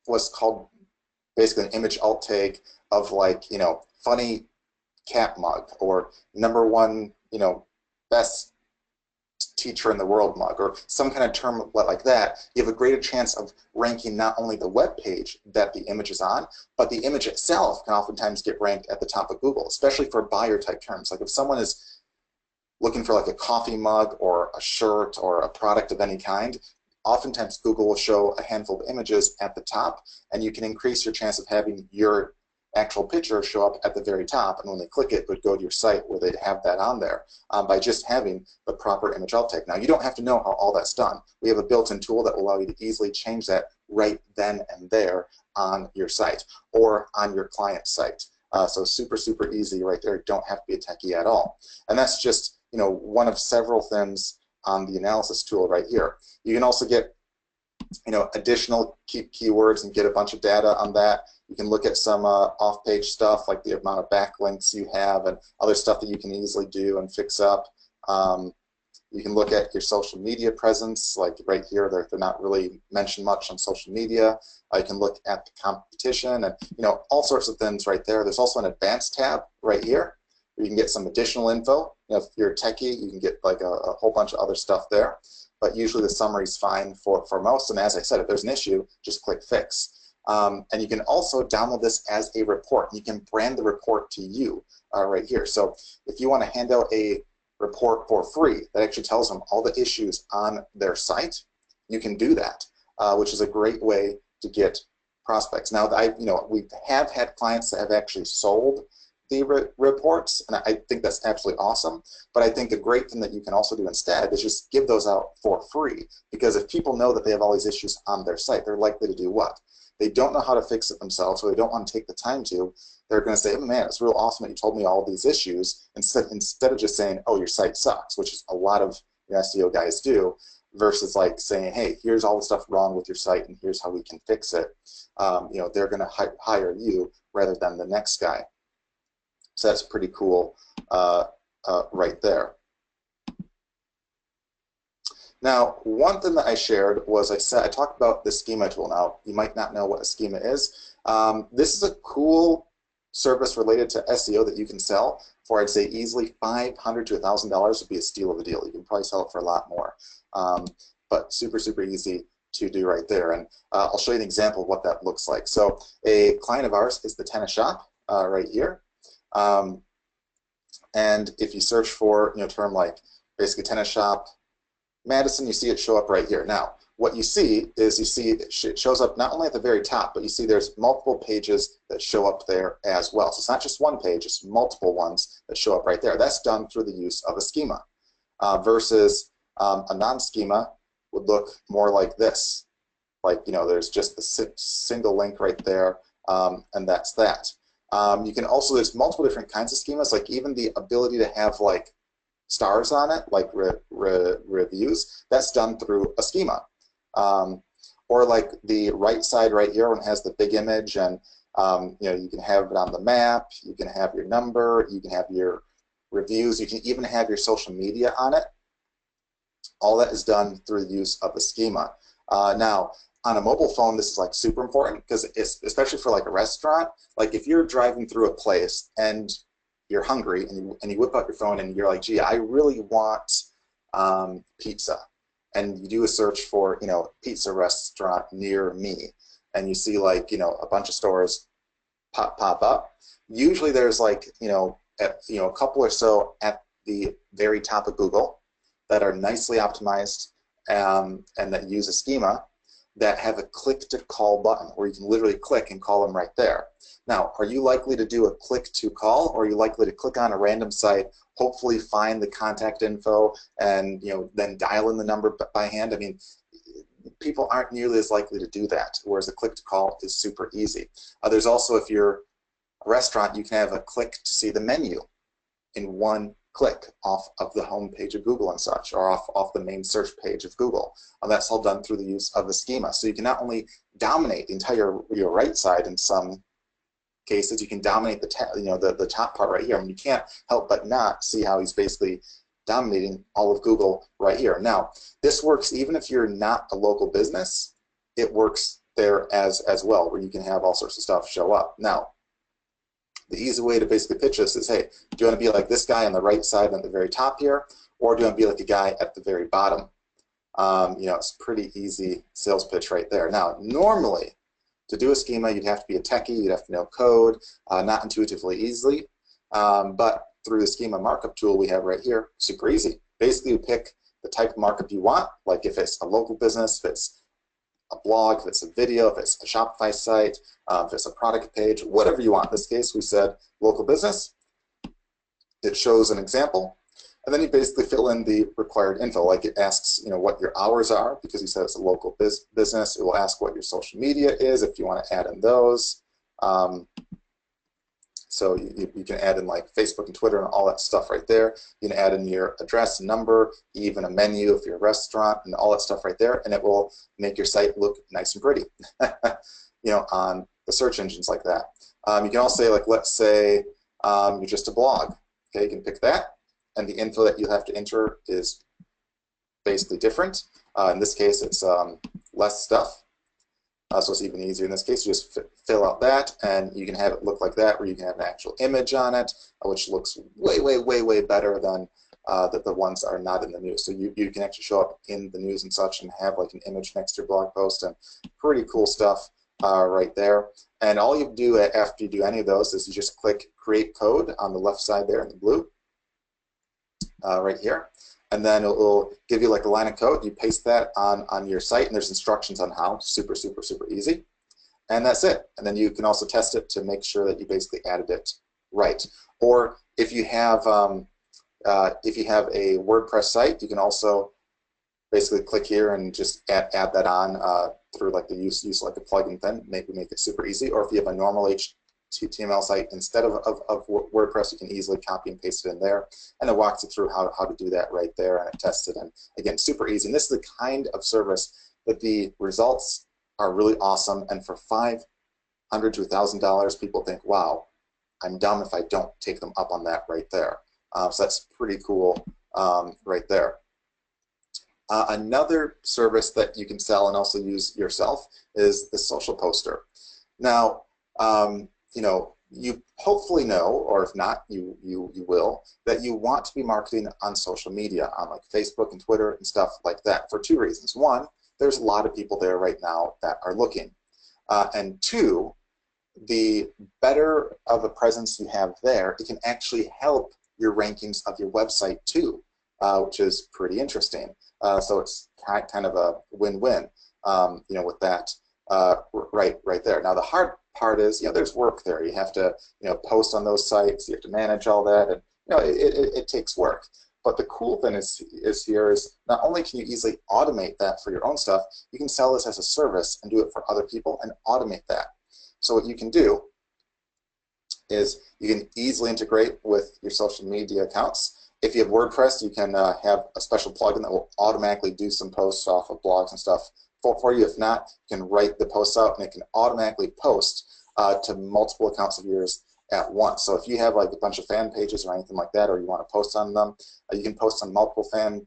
what's called basically an image alt tag of like, you know, funny cat mug, or #1, you know, best teacher in the world mug or some kind of term like that, you have a greater chance of ranking not only the web page that the image is on, but the image itself can oftentimes get ranked at the top of Google, especially for buyer type terms. Like if someone is looking for like a coffee mug or a shirt or a product of any kind, oftentimes Google will show a handful of images at the top, and you can increase your chance of having your actual picture show up at the very top, and when they click it would go to your site where they'd have that on there by just having the proper image alt tag. Now you don't have to know how all that's done. We have a built-in tool that will allow you to easily change that right then and there on your site or on your client site. So super easy right there. You don't have to be a techie at all. And that's just one of several things on the analysis tool right here. You can also get additional keywords and get a bunch of data on that. You can look at some off-page stuff like the amount of backlinks you have and other stuff that you can easily do and fix up. You can look at your social media presence, like right here, they're not really mentioned much on social media. You can look at the competition and all sorts of things right there. There's also an advanced tab right here where you can get some additional info. If you're a techie, you can get like a whole bunch of other stuff there. But usually the summary is fine for most. And as I said, if there's an issue, just click fix. And you can also download this as a report. You can brand the report to you right here. So if you want to hand out a report for free that actually tells them all the issues on their site, you can do that, which is a great way to get prospects. Now, we have had clients that have actually sold the reports, and I think that's absolutely awesome. But I think a great thing that you can also do instead is just give those out for free, because if people know that they have all these issues on their site, they're likely to do what? They don't know how to fix it themselves, or they don't want to take the time to. They're going to say, oh, man, it's real awesome that you told me all of these issues, instead of just saying, oh, your site sucks, which is a lot of SEO guys do, versus like saying, hey, here's all the stuff wrong with your site and here's how we can fix it. They're going to hire you rather than the next guy. So that's pretty cool right there. Now, one thing that I shared was I talked about the schema tool. Now, you might not know what a schema is. This is a cool service related to SEO that you can sell for, I'd say, easily $500 to $1,000 would be a steal of a deal. You can probably sell it for a lot more, but super easy to do right there. And I'll show you an example of what that looks like. So a client of ours is the tennis shop right here. And if you search for a term like basically tennis shop Madison, you see it show up right here. Now, what you see is it shows up not only at the very top, but you see there's multiple pages that show up there as well. So it's not just one page, it's multiple ones that show up right there. That's done through the use of a schema versus a non-schema would look more like this. Like, there's just the single link right there, and that's that. You can also, there's multiple different kinds of schemas, like even the ability to have like stars on it, like reviews, that's done through a schema. Or like the right side right here, when it has the big image, and you can have it on the map, you can have your number, you can have your reviews, you can even have your social media on it. All that is done through the use of a schema. Now, on a mobile phone, this is like super important, because it's especially for like a restaurant. Like if you're driving through a place and you're hungry and you whip out your phone and you're like, gee, I really want pizza, and you do a search for pizza restaurant near me, and you see like a bunch of stores pop up. Usually there's like a couple or so at the very top of Google that are nicely optimized and that use a schema that have a click to call button where you can literally click and call them right there. Now, are you likely to do a click to call, or are you likely to click on a random site, hopefully find the contact info, and then dial in the number by hand? I mean, people aren't nearly as likely to do that, whereas a click to call is super easy. There's also, if you're a restaurant, you can have a click to see the menu in one click off of the home page of Google and such, or off the main search page of Google. That's all done through the use of the schema. So you can not only dominate the entire right side in some cases, you can dominate the top part right here. I mean, you can't help but not see how he's basically dominating all of Google right here. Now, this works even if you're not a local business. It works there as well, where you can have all sorts of stuff show up. Now, the easy way to basically pitch this is, hey, do you want to be like this guy on the right side and at the very top here, or do you want to be like a guy at the very bottom? You know, it's a pretty easy sales pitch right there. Now, normally, to do a schema, you'd have to be a techie, you'd have to know code, not intuitively easily, but through the schema markup tool we have right here, super easy. Basically, you pick the type of markup you want, like if it's a local business, if it's a blog, if it's a video, if it's a Shopify site, if it's a product page, whatever you want. In this case, we said local business. It shows an example, and then you basically fill in the required info. Like it asks, you know, what your hours are because you said it's a local business. It will ask what your social media is if you want to add in those. So you can add in like Facebook and Twitter and all that stuff right there. You can add in your address, number, even a menu if you're a restaurant, and all that stuff right there, and it will make your site look nice and pretty. You know, on the search engines like that. You can also say, like, let's say you're just a blog. Okay, you can pick that, and the info that you have to enter is basically different. In this case, it's less stuff. So it's even easier in this case. You just fill out that, and you can have it look like that, where you can have an actual image on it, which looks way, way, way, way better than the ones that are not in the news. So you can actually show up in the news and such and have like an image next to your blog post, and pretty cool stuff right there. And all you do after you do any of those is you just click Create Code on the left side there in the blue, right here. And then it will give you like a line of code. You paste that on your site, and there's instructions on how. Super, super, super easy. And that's it. And then you can also test it to make sure that you basically added it right. Or if you have a WordPress site, you can also basically click here and just add that on through like the use like a plugin thing. Maybe make it super easy. Or if you have a normal HTML site instead of WordPress, you can easily copy and paste it in there, and it walks you through how to do that right there, and it tests it. And again, super easy. And this is the kind of service that the results are really awesome, and for $500 to $1,000, people think, wow, I'm dumb if I don't take them up on that right there. So that's pretty cool right there. Another service that you can sell and also use yourself is the social poster. Now, you know, you hopefully know, or if not, you will, that you want to be marketing on social media, on like Facebook and Twitter and stuff like that, for two reasons. One, there's a lot of people there right now that are looking. And two, the better of a presence you have there, it can actually help your rankings of your website too, which is pretty interesting. So it's kind of a win-win, you know, with that right there. Now the hard part is, you know, there's work there. You have to, you know, post on those sites. You have to manage all that, and you know, it takes work. But the cool thing is not only can you easily automate that for your own stuff, you can sell this as a service and do it for other people and automate that. So what you can do is you can easily integrate with your social media accounts. If you have WordPress, you can have a special plugin that will automatically do some posts off of blogs and stuff for you. If not, you can write the posts out, and it can automatically post to multiple accounts of yours at once. So if you have like a bunch of fan pages or anything like that, or you want to post on them, you can post on multiple fan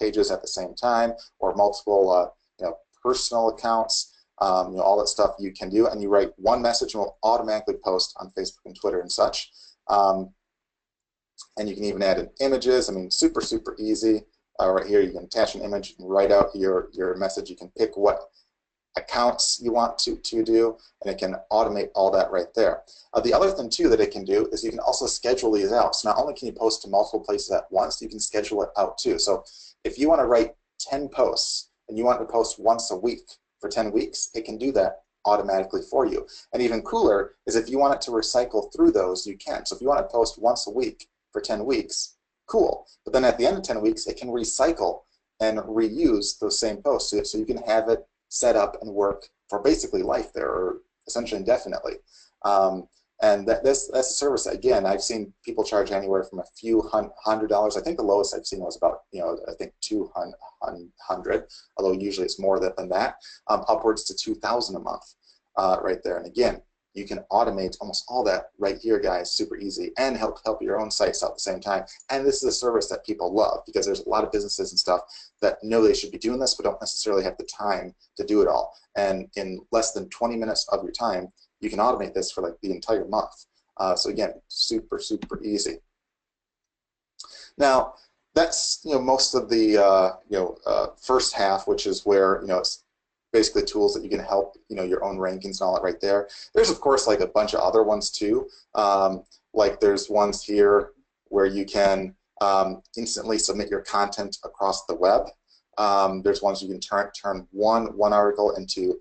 pages at the same time, or multiple you know, personal accounts. You know, all that stuff you can do, and you write one message and it will automatically post on Facebook and Twitter and such. And you can even add in images. I mean, super, super easy. Right here, you can attach an image and write out your message. You can pick what accounts you want to do, and it can automate all that right there. The other thing too that it can do is you can also schedule these out. So not only can you post to multiple places at once, you can schedule it out too. So if you want to write 10 posts and you want to post once a week for 10 weeks, it can do that automatically for you. And even cooler is if you want it to recycle through those, you can. So if you want to post once a week for 10 weeks, cool. But then at the end of 10 weeks, it can recycle and reuse those same posts. So you can have it set up and work for basically life there, or essentially indefinitely. And that's a service that, again, I've seen people charge anywhere from a few $100s. I think the lowest I've seen was about, you know, I think 200, although usually it's more than that, upwards to 2,000 a month right there. And again, you can automate almost all that right here, guys, super easy, and help your own sites out at the same time. And this is a service that people love, because there's a lot of businesses and stuff that know they should be doing this but don't necessarily have the time to do it all. And in less than 20 minutes of your time, you can automate this for like the entire month. So again, super, super easy. Now, that's most of the first half, which is where it's basically tools that you can help your own rankings and all that right there. There's of course like a bunch of other ones too. Like there's ones here where you can instantly submit your content across the web. There's ones you can turn one article into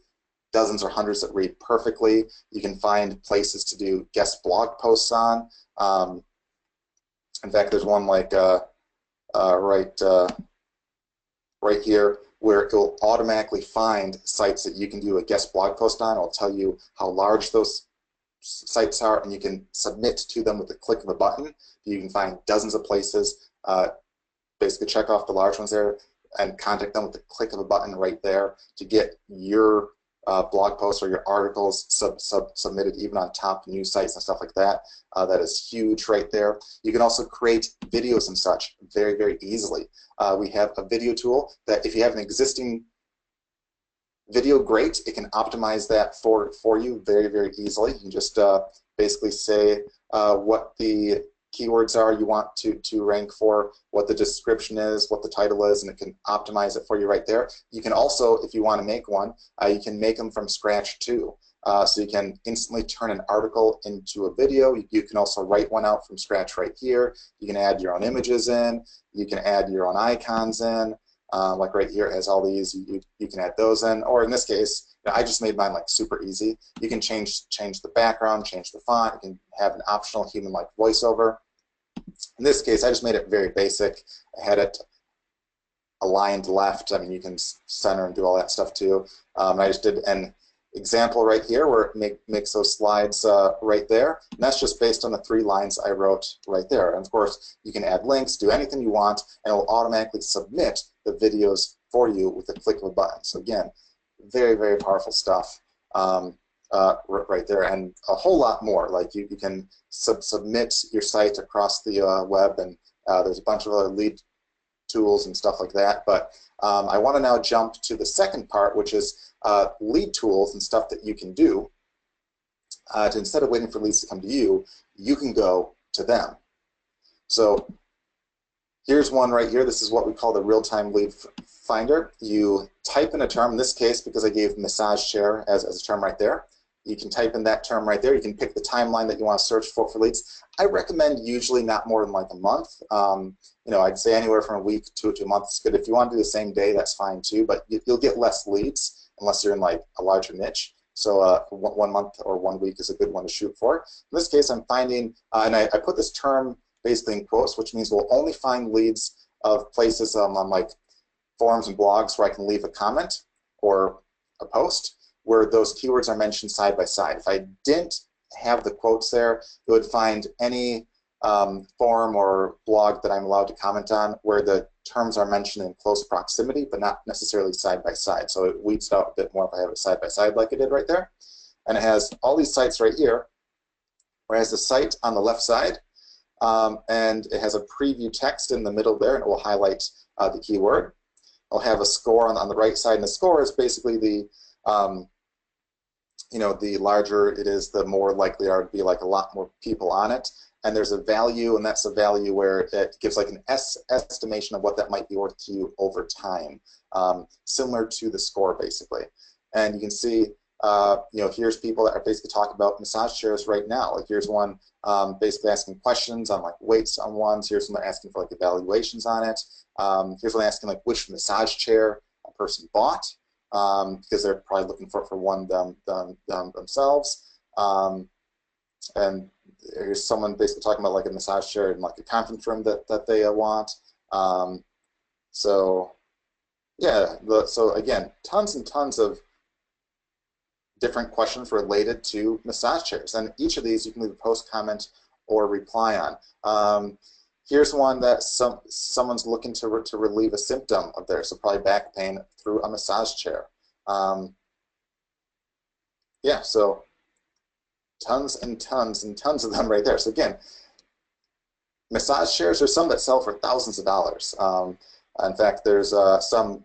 dozens or hundreds that read perfectly. You can find places to do guest blog posts on. In fact, there's one like right here where it will automatically find sites that you can do a guest blog post on. It'll tell you how large those sites are, and you can submit to them with the click of a button. You can find dozens of places. Basically check off the large ones there and contact them with the click of a button right there to get your blog posts or your articles submitted even on top news sites and stuff like that. That is huge right there. You can also create videos and such very, very easily. We have a video tool that if you have an existing video, great, it can optimize that for you very, very easily. You can just basically say what the keywords are you want to rank for, what the description is, what the title is, and it can optimize it for you right there. You can also, if you want to make one, you can make them from scratch too. So you can instantly turn an article into a video. You can also write one out from scratch right here. You can add your own images in. You can add your own icons in. Like right here, it has all these. You can add those in. Or in this case, I just made mine like super easy. You can change the background, change the font. You can have an optional human-like voiceover. In this case, I just made it very basic. I had it aligned left. I mean, you can center and do all that stuff too. I just did an example right here where it makes those slides right there. And that's just based on the 3 lines I wrote right there. And of course, you can add links, do anything you want, and it will automatically submit the videos for you with a click of a button. So again, very, very powerful stuff right there, and a whole lot more. Like you can submit your site across the web, and there's a bunch of other lead tools and stuff like that. But I want to now jump to the second part, which is lead tools and stuff that you can do to, instead of waiting for leads to come to you, you can go to them. So here's one right here. This is what we call the real-time lead finder. You type in a term, in this case, because I gave massage chair as a term right there, you can type in that term right there. You can pick the timeline that you want to search for leads. I recommend usually not more than like a month. I'd say anywhere from a week to a month is good. If you want to do the same day, that's fine too, but you'll get less leads unless you're in like a larger niche. So 1 month or 1 week is a good one to shoot for. In this case, I'm finding, and I put this term basically in quotes, which means we'll only find leads of places on like forums and blogs where I can leave a comment or a post where those keywords are mentioned side by side. If I didn't have the quotes there, it would find any forum or blog that I'm allowed to comment on where the terms are mentioned in close proximity, but not necessarily side by side. So it weeds it out a bit more if I have it side by side like it did right there. And it has all these sites right here, where it has the site on the left side, and it has a preview text in the middle there, and it will highlight the keyword. I'll have a score on the right side, and the score is basically the the larger it is, the more likely there would be like a lot more people on it. And there's a value, and that's a value where it gives like an estimation of what that might be worth to you over time, similar to the score basically. And you can see, here's people that are basically talking about massage chairs right now. Like here's one basically asking questions on like weights on ones. Here's one asking for like evaluations on it. Here's one asking like which massage chair a person bought, because they're probably looking for one themselves. And here's someone basically talking about like a massage chair in like a conference room that they want. So yeah, so again, tons and tons of different questions related to massage chairs, and each of these you can leave a post, comment, or reply on. Here's one that someone's looking to relieve a symptom of theirs, so probably back pain through a massage chair. Yeah, so tons and tons and tons of them right there. So again, massage chairs, there's some that sell for thousands of dollars. In fact, there's some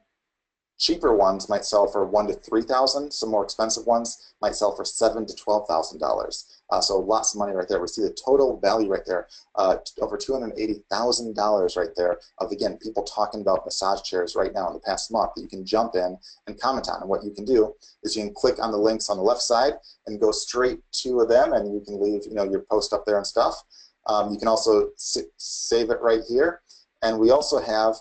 cheaper ones might sell for $1,000 to $3,000. Some more expensive ones might sell for $7,000 to $12,000. So lots of money right there. We see the total value right there, over $280,000 right there of, again, people talking about massage chairs right now in the past month that you can jump in and comment on. And what you can do is you can click on the links on the left side and go straight to them, and you can leave, you know, your post up there and stuff. You can also save it right here. And we also have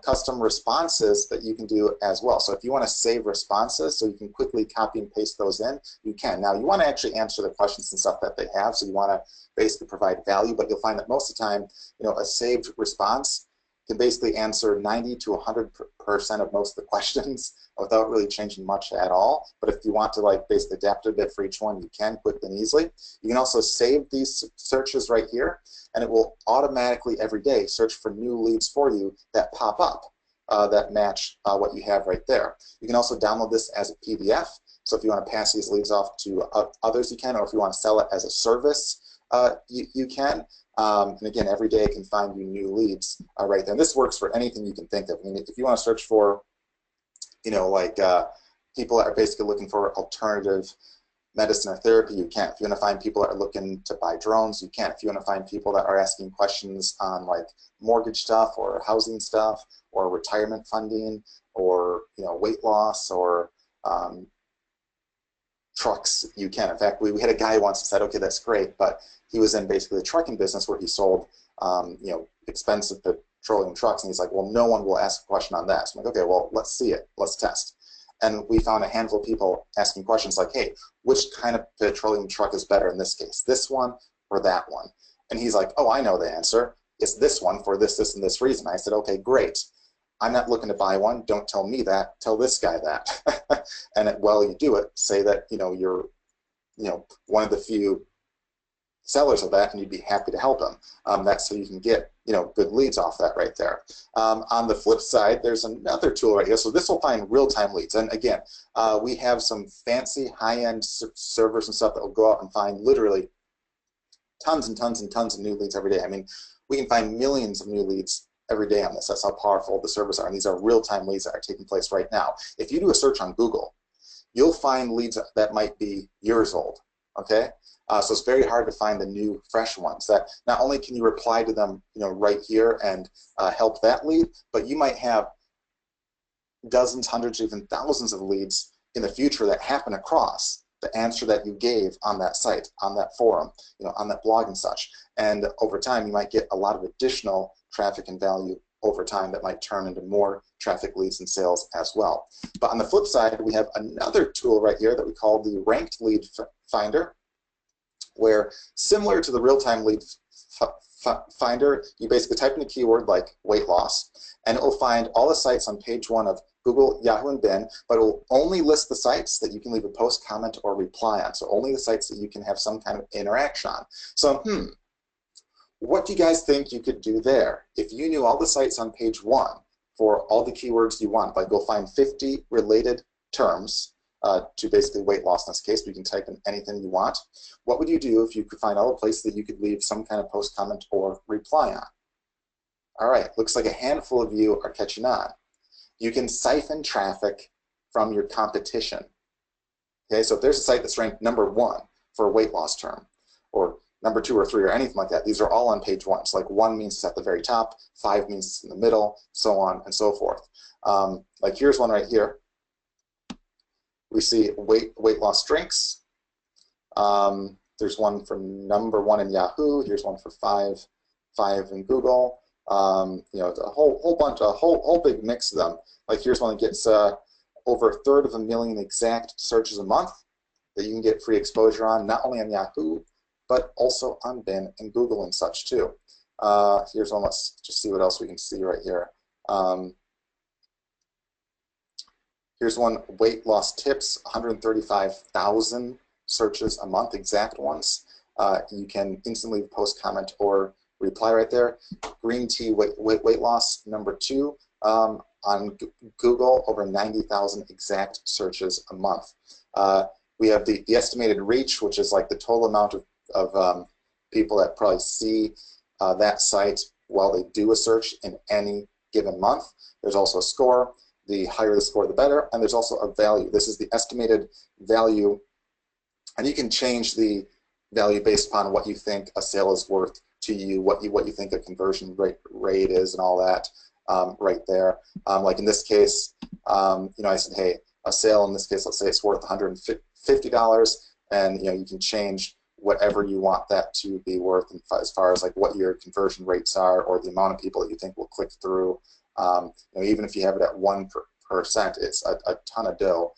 custom responses that you can do as well. So if you want to save responses so you can quickly copy and paste those in, you can. Now you want to actually answer the questions and stuff that they have, so you want to basically provide value, but you'll find that most of the time, you know, a saved response can basically answer 90 to 100% of most of the questions without really changing much at all. But if you want to like basically adapt a bit for each one, you can quickly and easily. You can also save these searches right here, and it will automatically every day search for new leads for you that pop up that match what you have right there. You can also download this as a PDF. So if you want to pass these leads off to others, you can, or if you want to sell it as a service, you can. And again, every day it can find you new leads right there. And this works for anything you can think of. I mean, if you want to search for, you know, like people that are basically looking for alternative medicine or therapy, you can. If you want to find people that are looking to buy drones, you can. If you want to find people that are asking questions on like mortgage stuff or housing stuff or retirement funding or, you know, weight loss or trucks, you can. In fact, we had a guy once who said, okay, that's great, but he was in basically the trucking business where he sold, you know, expensive petroleum trucks, and he's like, well, no one will ask a question on that. So I'm like, okay, well, let's see it, let's test. And we found a handful of people asking questions like, hey, which kind of petroleum truck is better in this case, this one or that one? And he's like, oh, I know the answer. It's this one for this, this, and this reason. I said, okay, great. I'm not looking to buy one. Don't tell me that. Tell this guy that. And while you do it, say that, you know, you're, you know, one of the few sellers of that, and you'd be happy to help him. That's so you can get, you know, good leads off that right there. On the flip side, there's another tool right here. So this will find real-time leads. And again, we have some fancy high-end servers and stuff that will go out and find literally tons and tons and tons of new leads every day. I mean, we can find millions of new leads every day on this. That's how powerful the servers are. And these are real-time leads that are taking place right now. If you do a search on Google, you'll find leads that might be years old, okay? So it's very hard to find the new, fresh ones that not only can you reply to them, you know, right here and help that lead, but you might have dozens, hundreds, even thousands of leads in the future that happen across the answer that you gave on that site, on that forum, you know, on that blog and such. And over time, you might get a lot of additional traffic and value over time that might turn into more traffic, leads, and sales as well. But on the flip side, we have another tool right here that we call the Ranked Lead Finder, where similar to the real-time lead finder, you basically type in a keyword like weight loss, and it will find all the sites on page 1 of Google, Yahoo, and Bing, but it will only list the sites that you can leave a post, comment, or reply on. So only the sites that you can have some kind of interaction on. So, what do you guys think you could do there? If you knew all the sites on page 1 for all the keywords you want, like go find 50 related terms to basically weight loss in this case, but you can type in anything you want. What would you do if you could find all the places that you could leave some kind of post, comment, or reply on? All right, looks like a handful of you are catching on. You can siphon traffic from your competition. Okay, so if there's a site that's ranked #1 for a weight loss term, or #2 or 3 or anything like that, these are all on page 1. So like 1 means it's at the very top, 5 means it's in the middle, so on and so forth. Like here's one right here. We see weight loss drinks. There's one for #1 in Yahoo. Here's one for 5 in Google. You know, a whole bunch, a whole big mix of them. Like here's one that gets over 1/3 of a million exact searches a month that you can get free exposure on, not only on Yahoo, but also on Bing and Google and such too. Here's one. Let's just see what else we can see right here. Here's one, weight loss tips, 135,000 searches a month, exact ones. You can instantly post, comment, or reply right there. Green tea weight loss, #2 on Google, over 90,000 exact searches a month. We have the estimated reach, which is like the total amount of people that probably see that site while they do a search in any given month. There's also a score. the higher the score, the better. And there's also a value. This is the estimated value, and you can change the value based upon what you think a sale is worth to you, what you think a conversion rate is, and all that right there. Like in this case, you know, I said, hey, a sale in this case, let's say it's worth $150, and you know, you can change whatever you want that to be worth as far as like what your conversion rates are or the amount of people that you think will click through. You know, even if you have it at 1%, it's a ton of dough,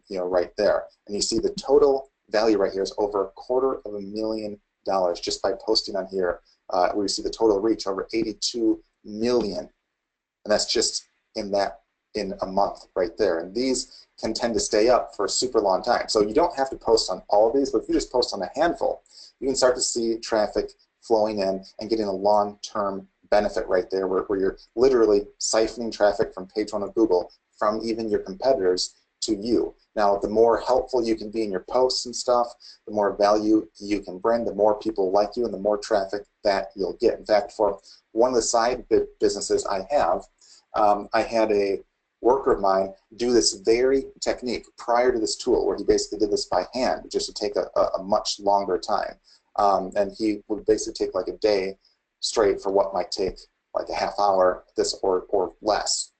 you know, right there. And you see the total value right here is over $250,000 just by posting on here. Where you see the total reach over 82 million, and that's just in a month right there. And these can tend to stay up for a super long time. So you don't have to post on all of these, but if you just post on a handful, you can start to see traffic flowing in and getting a long-term benefit right there, where you're literally siphoning traffic from page 1 of Google, from even your competitors, to you. Now, the more helpful you can be in your posts and stuff, the more value you can bring, the more people like you, and the more traffic that you'll get. In fact, for one of the side businesses I have, I had a worker of mine do this very technique prior to this tool, where he basically did this by hand, just to take a much longer time. And he would basically take like a day straight for what might take like a half hour, this or less.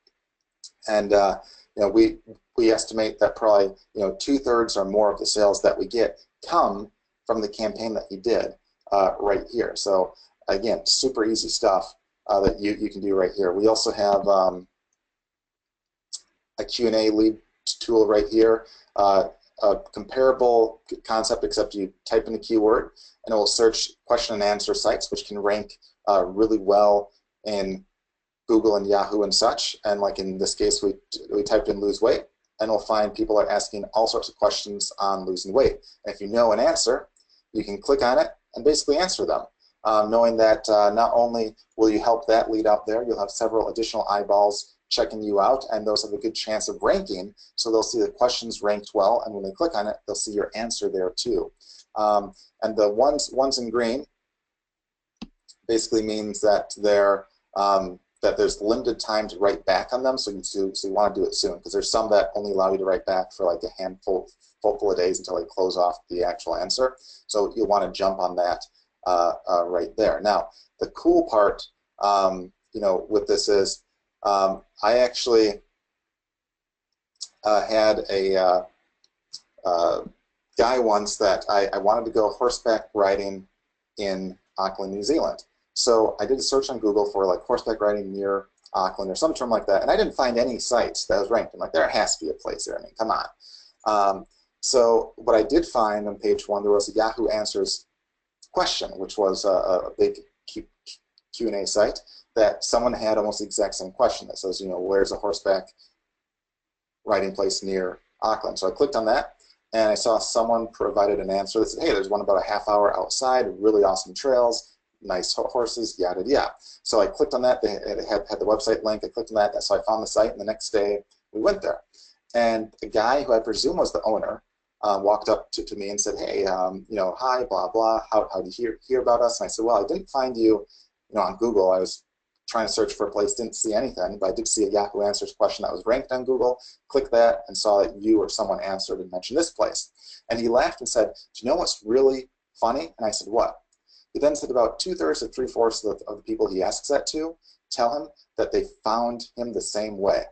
And you know, we estimate that probably, you know, 2/3 or more of the sales that we get come from the campaign that he did right here. So again, super easy stuff that you can do right here. We also have a Q&A lead tool right here, a comparable concept, except you type in the keyword and it will search question and answer sites, which can rank really well in Google and Yahoo and such. And like in this case, we typed in lose weight, and we'll find people are asking all sorts of questions on losing weight. And if you know an answer, you can click on it and basically answer them, knowing that not only will you help that lead out there, you'll have several additional eyeballs checking you out, and those have a good chance of ranking, so they'll see the questions ranked well, and when they click on it, they'll see your answer there too. And the ones in green basically means that they're that there's limited time to write back on them, so you want to do it soon, because there's some that only allow you to write back for like a handful of days until they close off the actual answer. So you'll want to jump on that right there. Now, the cool part, you know, with this is I actually had a guy once that I wanted to go horseback riding in Auckland, New Zealand. So I did a search on Google for like horseback riding near Auckland or some term like that, and I didn't find any sites that was ranked. I'm like, there has to be a place there. I mean, come on. So what I did find on page 1, there was a Yahoo Answers question, which was a big Q&A site that someone had almost the exact same question that says, you know, where's a horseback riding place near Auckland? So I clicked on that, and I saw someone provided an answer that said, hey, there's one about a half hour outside, really awesome trails, nice horses, yada yada. So I clicked on that. It had the website link. I clicked on that. So I found the site, and the next day we went there. And the guy, who I presume was the owner, walked up to me and said, hey, you know, hi, blah, blah. How did you hear about us? And I said, well, I didn't find you, you know, on Google. I was trying to search for a place, didn't see anything, but I did see a Yahoo Answers question that was ranked on Google. Clicked that and saw that you or someone answered and mentioned this place. And he laughed and said, do you know what's really funny? And I said, what? He then said about 2/3 to 3/4 of the people he asks that to tell him that they found him the same way.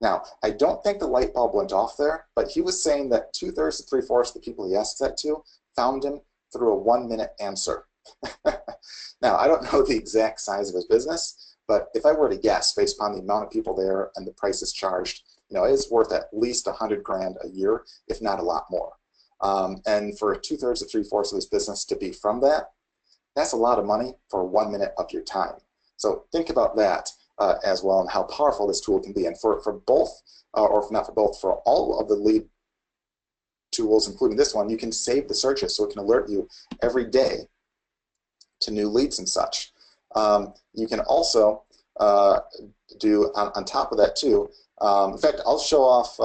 Now, I don't think the light bulb went off there, but he was saying that 2/3 to 3/4 of the people he asks that to found him through a 1-minute answer. Now, I don't know the exact size of his business, but if I were to guess, based upon the amount of people there and the prices charged, you know, it's worth at least $100 grand a year, if not a lot more. And for 2/3 to 3/4 of his business to be from that, that's a lot of money for 1 minute of your time. So think about that as well, and how powerful this tool can be. And for both, or if not for both, for all of the lead tools, including this one, you can save the searches, so it can alert you every day to new leads and such. You can also do on top of that too. In fact, I'll show off.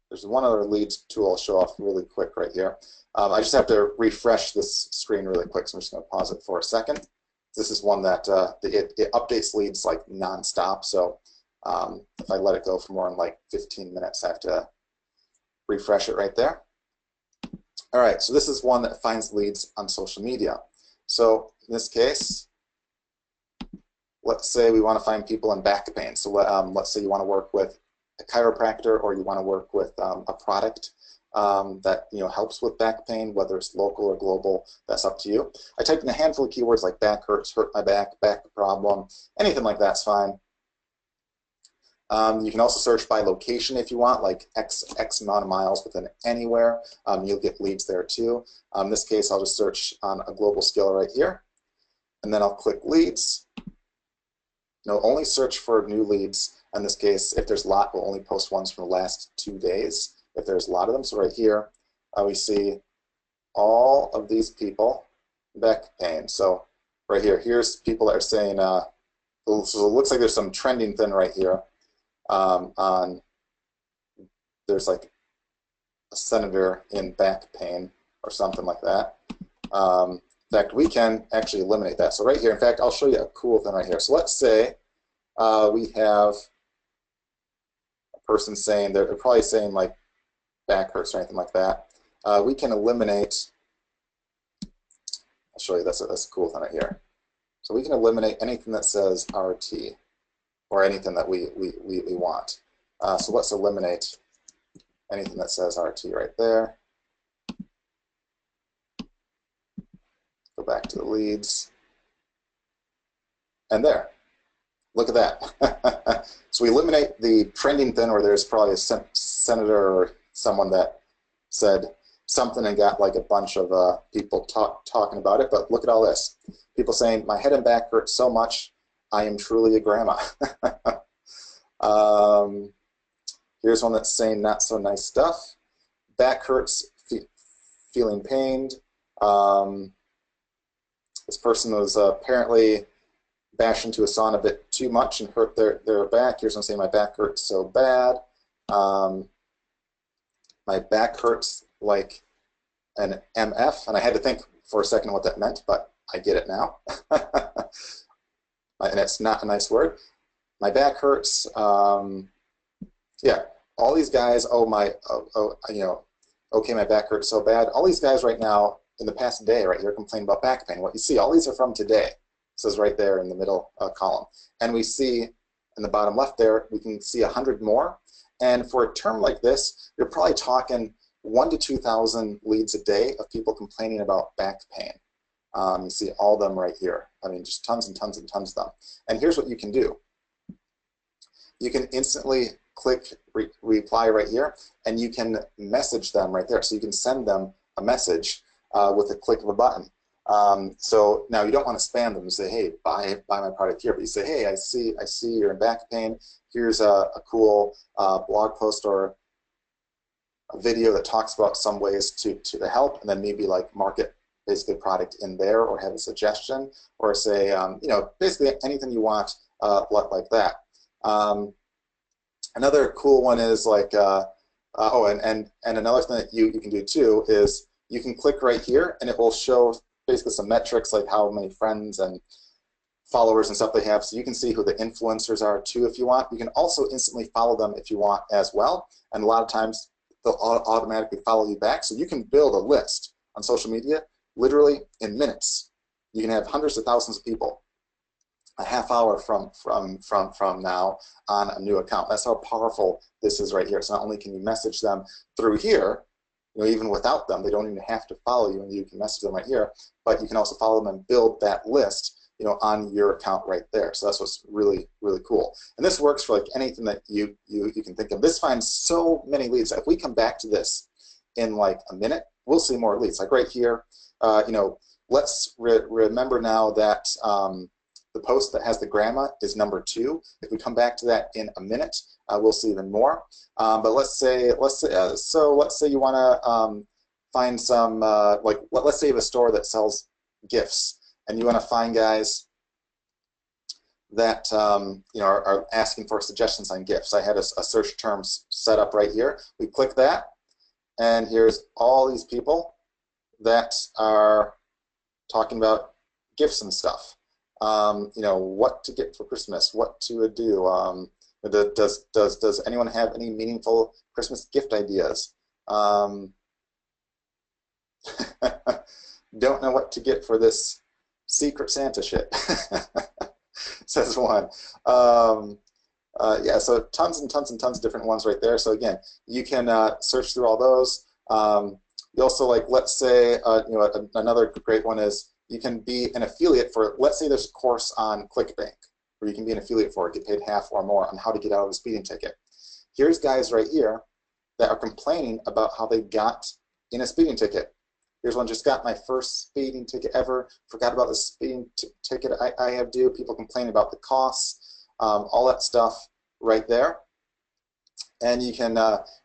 There's one other leads tool I'll show off really quick right here. I just have to refresh this screen really quick, so I'm just going to pause it for a second. This is one that it updates leads like non-stop, so If I let it go for more than like 15 minutes, I have to refresh it right there. All right, so this is one that finds leads on social media. So in this case, let's say we want to find people in back pain. So let's say you want to work with a chiropractor, or you want to work with a product that helps with back pain, whether it's local or global. That's up to you. I typed in a handful of keywords like back hurts, hurt my back problem, anything like that's fine. You can also search by location if you want, like X amount of miles within anywhere. You'll get leads there too. In this case, I'll just search on a global scale right here, and then I'll click leads. Only search for new leads. In this case, if there's a lot, we'll only post ones from the last 2 days. If there's a lot of them, so right here, we see all of these people back pain. So right here, here's people that are saying, so it looks like there's some trending thing right here. There's like a senator in back pain or something like that. In fact, we can actually eliminate that. So right here, in fact, I'll show you a cool thing right here. So let's say we have a person saying, they're probably saying like back hurts or anything like that. We can eliminate, I'll show you, that's a cool thing right here. So we can eliminate anything that says RT, or anything that we want. So let's eliminate anything that says RT right there. Go back to the leads. And there. Look at that. So we eliminate the trending thing where there's probably a senator or someone that said something and got like a bunch of people talking about it. But look at all this. People saying, my head and back hurt so much, I am truly a grandma. Here's one that's saying not so nice stuff. Back hurts, feeling pained. This person was apparently bashed into a sauna a bit too much and hurt their back. Here's one saying my back hurts so bad. My back hurts like an MF, and I had to think for a second what that meant, but I get it now. And it's not a nice word. My back hurts. Yeah, all these guys. Okay, my back hurts so bad. All these guys right now in the past day right here complain about back pain. What you see, all these are from today. It says right there in the middle column, and we see in the bottom left there we can see 100 more. And for a term like this, you're probably talking 1,000 to 2,000 leads a day of people complaining about back pain. You see all of them right here. I mean, just tons and tons and tons of them. And here's what you can do. You can instantly click reply right here, and you can message them right there. So you can send them a message with a click of a button. So now you don't want to spam them and say, hey, buy my product here. But you say, hey, I see you're in back pain. Here's a cool blog post or a video that talks about some ways to help, and then maybe like market basically product in there, or have a suggestion, or say, basically anything you want like that. Another cool one is like, and another thing that you can do too is you can click right here, and it will show basically some metrics like how many friends and followers and stuff they have, so you can see who the influencers are too if you want. You can also instantly follow them if you want as well, and a lot of times they'll automatically follow you back. So you can build a list on social media literally in minutes. You can have hundreds of thousands of people a half hour from now on a new account. That's how powerful this is right here. So not only can you message them through here, even without them, they don't even have to follow you, and you can message them right here, but you can also follow them and build that list on your account right there. So that's what's really, really cool. And this works for like anything that you can think of. This finds so many leads. If we come back to this in like a minute, we'll see more leads. Like right here, let's remember now that the post that has the grandma is number 2. If we come back to that in a minute, we'll see even more. But let's say you want to find some let's say you have a store that sells gifts, and you want to find guys that are asking for suggestions on gifts. I had a search terms set up right here. We click that, and here's all these people that are talking about gifts and stuff. What to get for Christmas, what to do, Does anyone have any meaningful Christmas gift ideas? Don't know what to get for this Secret Santa shit, says one. Yeah, so tons and tons and tons of different ones right there. So again, you can search through all those. You also, like, let's say, you know, another great one is you can be an affiliate for, let's say there's a course on ClickBank, where you can be an affiliate for it, get paid half or more on how to get out of a speeding ticket. Here's guys right here that are complaining about how they got in a speeding ticket. Here's one: just got my first speeding ticket ever, forgot about the speeding ticket I have due, people complaining about the costs, all that stuff right there. And you can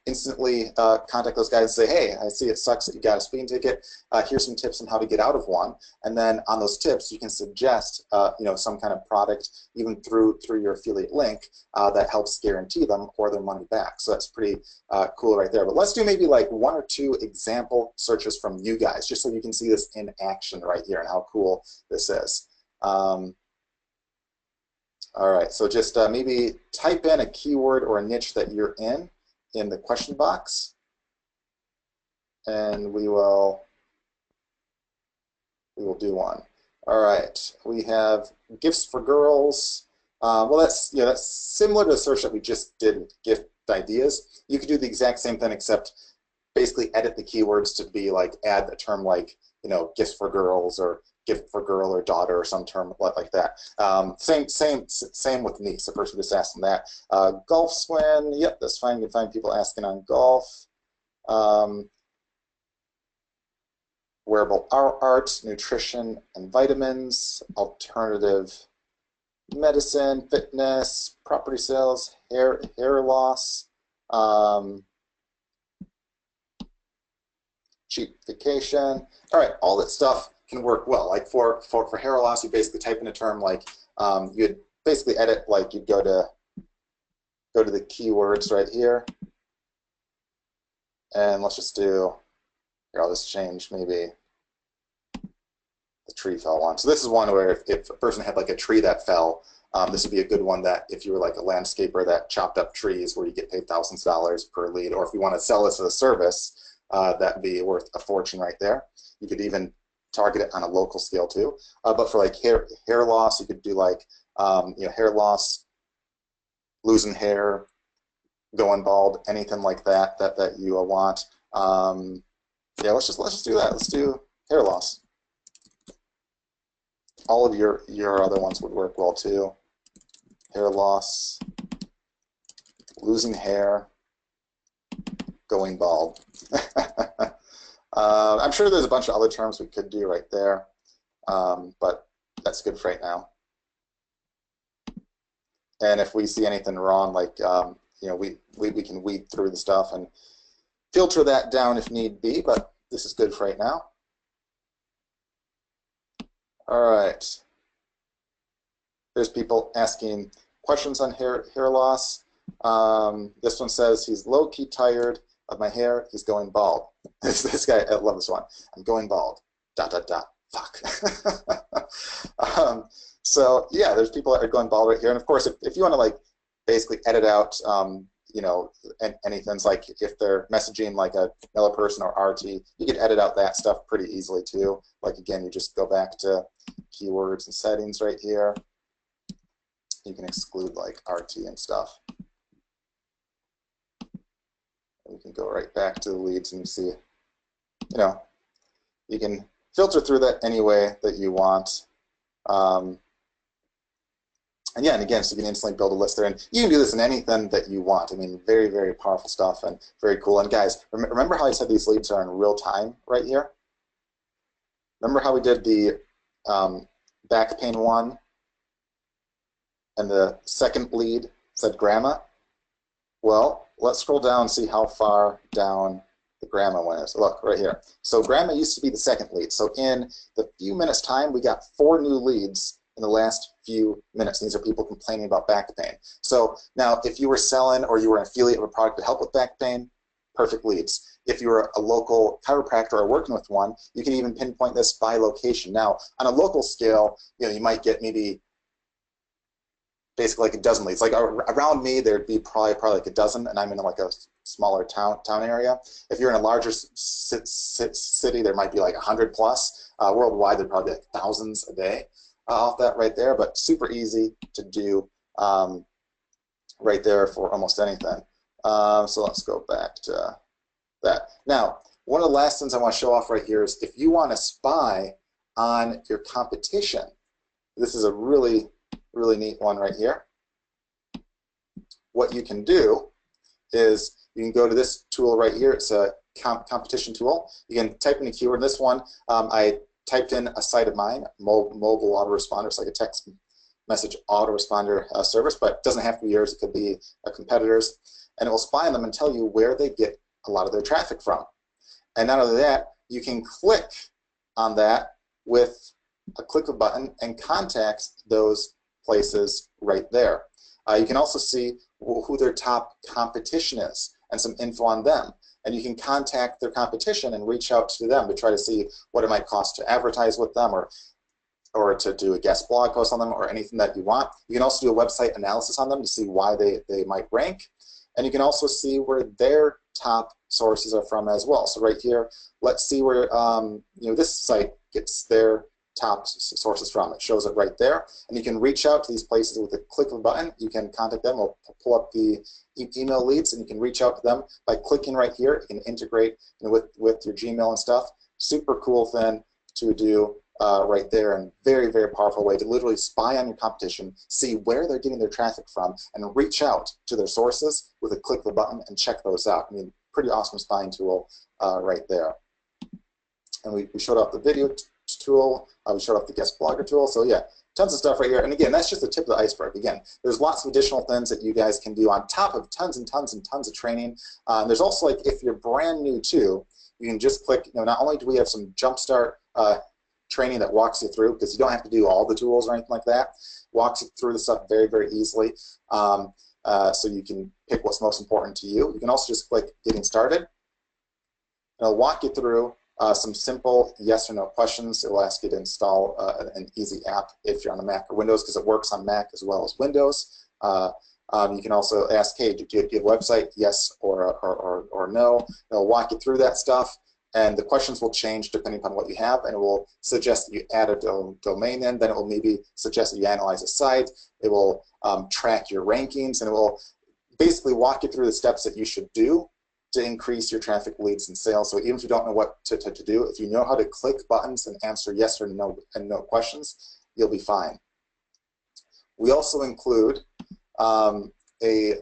instantly contact those guys and say, hey, I see it sucks that you got a speeding ticket. Here's some tips on how to get out of one. And then on those tips, you can suggest you know, some kind of product, even through your affiliate link, that helps guarantee them or their money back. So that's pretty cool right there. But let's do maybe like 1 or 2 example searches from you guys, just so you can see this in action right here and how cool this is. All right, so just maybe type in a keyword or a niche that you're in the question box, and we will do one. All right, we have gifts for girls. Well, that's similar to the search that we just did with gift ideas. You could do the exact same thing, except basically edit the keywords to be like, add a term like, you know, gifts for girls or gift for girl or daughter or some term like that. Same with niece. The person just asked them that. Golf swim, yep, that's fine. You can find people asking on golf. Wearable art, nutrition and vitamins, alternative medicine, fitness, property sales, hair loss, cheap vacation. All right, all that stuff can work well. Like for hair loss, you basically type in a term like, you'd basically edit, like you'd go to the keywords right here, and let's just do, here, I'll just change maybe the tree fell one. So this is one where if a person had like a tree that fell, this would be a good one that if you were like a landscaper that chopped up trees, where you get paid thousands of dollars per lead, or if you want to sell this as a service, that'd be worth a fortune right there. You could even target it on a local scale too. But for like hair loss, you could do like, you know, hair loss, losing hair, going bald, anything like that that you want. Yeah, let's just do that. Let's do hair loss. All of your other ones would work well too. Hair loss, losing hair, going bald. I'm sure there's a bunch of other terms we could do right there, but that's good for right now. And if we see anything wrong, like you know, we can weed through the stuff and filter that down if need be, but this is good for right now. All right. There's people asking questions on hair loss. This one says, he's low-key tired of my hair, he's going bald. This guy, I love this one. I'm going bald, ... Fuck. So yeah, there's people that are going bald right here. And of course, if you want to like basically edit out, you know, anything, like if they're messaging like another person or RT, you can edit out that stuff pretty easily too. Like again, you just go back to keywords and settings right here. You can exclude like RT and stuff. You can go right back to the leads and you see, you know, you can filter through that any way that you want. And yeah, and again, so you can instantly build a list there. And you can do this in anything that you want. I mean, very, very powerful stuff and very cool. And guys, remember how I said these leads are in real time right here? Remember how we did the back pain one and the second lead said grandma? Well, let's scroll down and see how far down the grandma one is. Look, right here. So grandma used to be the second lead. So in the few minutes time, we got 4 new leads in the last few minutes. These are people complaining about back pain. So now if you were selling or you were an affiliate of a product to help with back pain, perfect leads. If you're a local chiropractor or working with one, you can even pinpoint this by location. Now, on a local scale, you know, you might get maybe basically like a dozen leads. Like around me, there'd be probably like a dozen, and I'm in like a smaller town area. If you're in a larger city, there might be like 100 plus. Worldwide, there'd probably be like thousands a day off that right there, but super easy to do right there for almost anything. So let's go back to that. Now, one of the last things I want to show off right here is if you want to spy on your competition, this is a really, really neat one right here. What you can do is you can go to this tool right here. It's a competition tool. You can type in a keyword. This one, I typed in a site of mine, mobile autoresponder. It's like a text message autoresponder service, but it doesn't have to be yours. It could be a competitor's. And it will spy on them and tell you where they get a lot of their traffic from. And not only that, you can click on that with a click of a button and contact those places right there. You can also see who their top competition is and some info on them. And you can contact their competition and reach out to them to try to see what it might cost to advertise with them or to do a guest blog post on them or anything that you want. You can also do a website analysis on them to see why they might rank. And you can also see where their top sources are from as well. So right here, let's see where this site gets their top sources from. It shows it right there. And you can reach out to these places with a click of a button. You can contact them or pull up the email leads, and you can reach out to them by clicking right here. You can integrate with your Gmail and stuff. Super cool thing to do right there, and very, very powerful way to literally spy on your competition, see where they're getting their traffic from, and reach out to their sources with a click of a button and check those out. I mean, pretty awesome spying tool right there. And we showed off the video tool, we showed off the guest blogger tool, so yeah, tons of stuff right here. And again, that's just the tip of the iceberg. Again, there's lots of additional things that you guys can do on top of tons and tons and tons of training. There's also, like, if you're brand new too, you can just click, not only do we have some jumpstart training that walks you through, because you don't have to do all the tools or anything like that, walks you through the stuff very, very easily, so you can pick what's most important to you. You can also just click Getting Started, and it'll walk you through some simple yes or no questions. It will ask you to install an easy app if you're on a Mac or Windows, because it works on Mac as well as Windows. You can also ask, hey, do you have a website? Yes or no. It'll walk you through that stuff. And the questions will change depending upon what you have, and it will suggest that you add a domain in. Then it will maybe suggest that you analyze a site. It will track your rankings, and it will basically walk you through the steps that you should do to increase your traffic, leads, and sales. So even if you don't know what to do, if you know how to click buttons and answer yes or no and no questions, you'll be fine. We also include a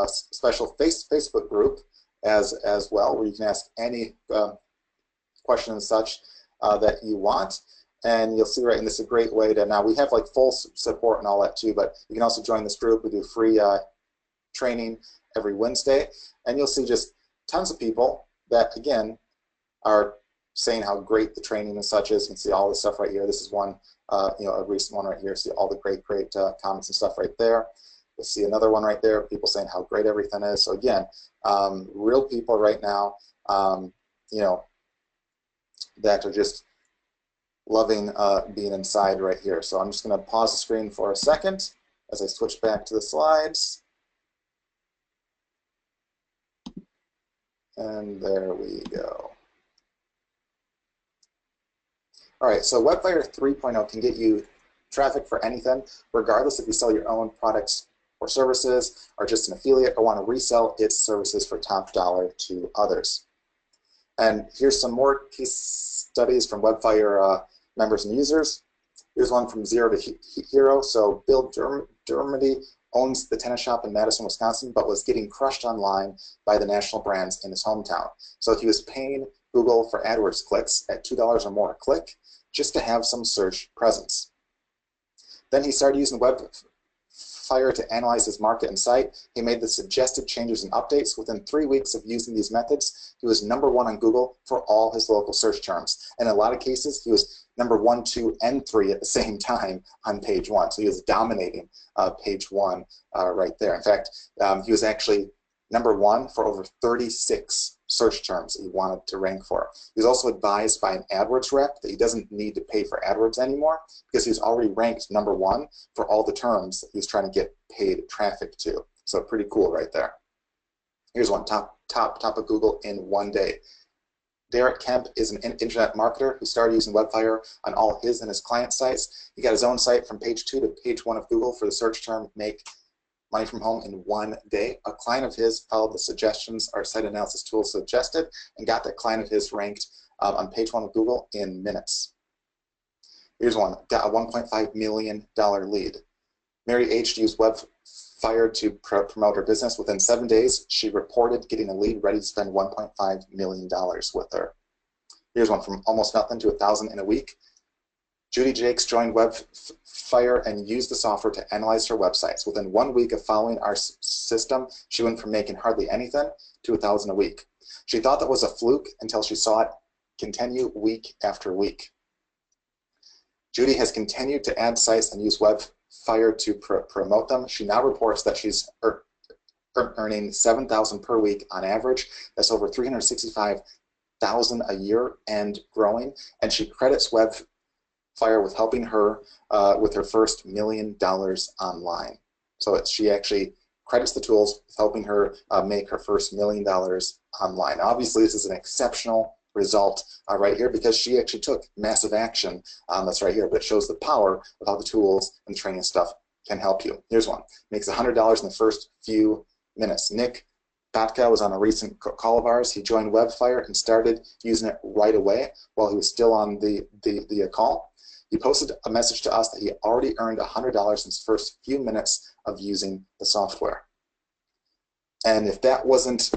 special Facebook group as well, where you can ask any question and such that you want. And you'll see right, and this is a great way to, now we have like full support and all that too, but you can also join this group. We do free training every Wednesday, and you'll see just tons of people that, again, are saying how great the training and such is. You can see all this stuff right here. This is one, a recent one right here. See all the great comments and stuff right there. You'll see another one right there, people saying how great everything is. So again, real people right now, that are just loving being inside right here. So I'm just going to pause the screen for a second as I switch back to the slides. And there we go. All right, so Webfire 3.0 can get you traffic for anything, regardless if you sell your own products or services, or just an affiliate, or want to resell its services for top dollar to others. And here's some more case studies from Webfire members and users. Here's one from Zero to Hero. So Bill Dermody owns the tennis shop in Madison, Wisconsin, but was getting crushed online by the national brands in his hometown. So he was paying Google for AdWords clicks at $2 or more a click just to have some search presence. Then he started using Webfire to analyze his market and site. He made the suggested changes and updates. Within 3 weeks of using these methods, he was #1 on Google for all his local search terms. And in a lot of cases, he was #1, 2, and 3 at the same time on page 1. So he was dominating page 1 right there. In fact, he was actually #1 for over 36 search terms that he wanted to rank for. He was also advised by an AdWords rep that he doesn't need to pay for AdWords anymore because he's already ranked #1 for all the terms that he's trying to get paid traffic to. So pretty cool right there. Here's one, top of Google in 1 day. Derek Kemp is an internet marketer who started using Webfire on all his and his client sites. He got his own site from page 2 to page 1 of Google for the search term make money from home in 1 day. A client of his followed the suggestions our site analysis tool suggested and got that client of his ranked on page 1 of Google in minutes. Here's one, got a $1.5 million lead. Mary H. used Webfire to promote her business. Within 7 days, she reported getting a lead ready to spend $1.5 million with her. Here's one, from almost nothing to 1,000 in a week. Judy Jakes joined Webfire and used the software to analyze her websites. Within 1 week of following our system, she went from making hardly anything to 1,000 a week. She thought that was a fluke until she saw it continue week after week. Judy has continued to add sites and use Webfire to promote them. She now reports that she's earning $7,000 per week on average. That's over $365,000 a year and growing. And she credits Webfire with helping her with her first $1 million online. So she actually credits the tools with helping her make her first $1 million online. Obviously, this is an exceptional result right here because she actually took massive action. That's right here, but it shows the power of how the tools and training stuff can help you. Here's one, makes $100 in the first few minutes. Nick Batka was on a recent call of ours. He joined Webfire and started using it right away while he was still on the call. He posted a message to us that he already earned $100 in his first few minutes of using the software. And if that wasn't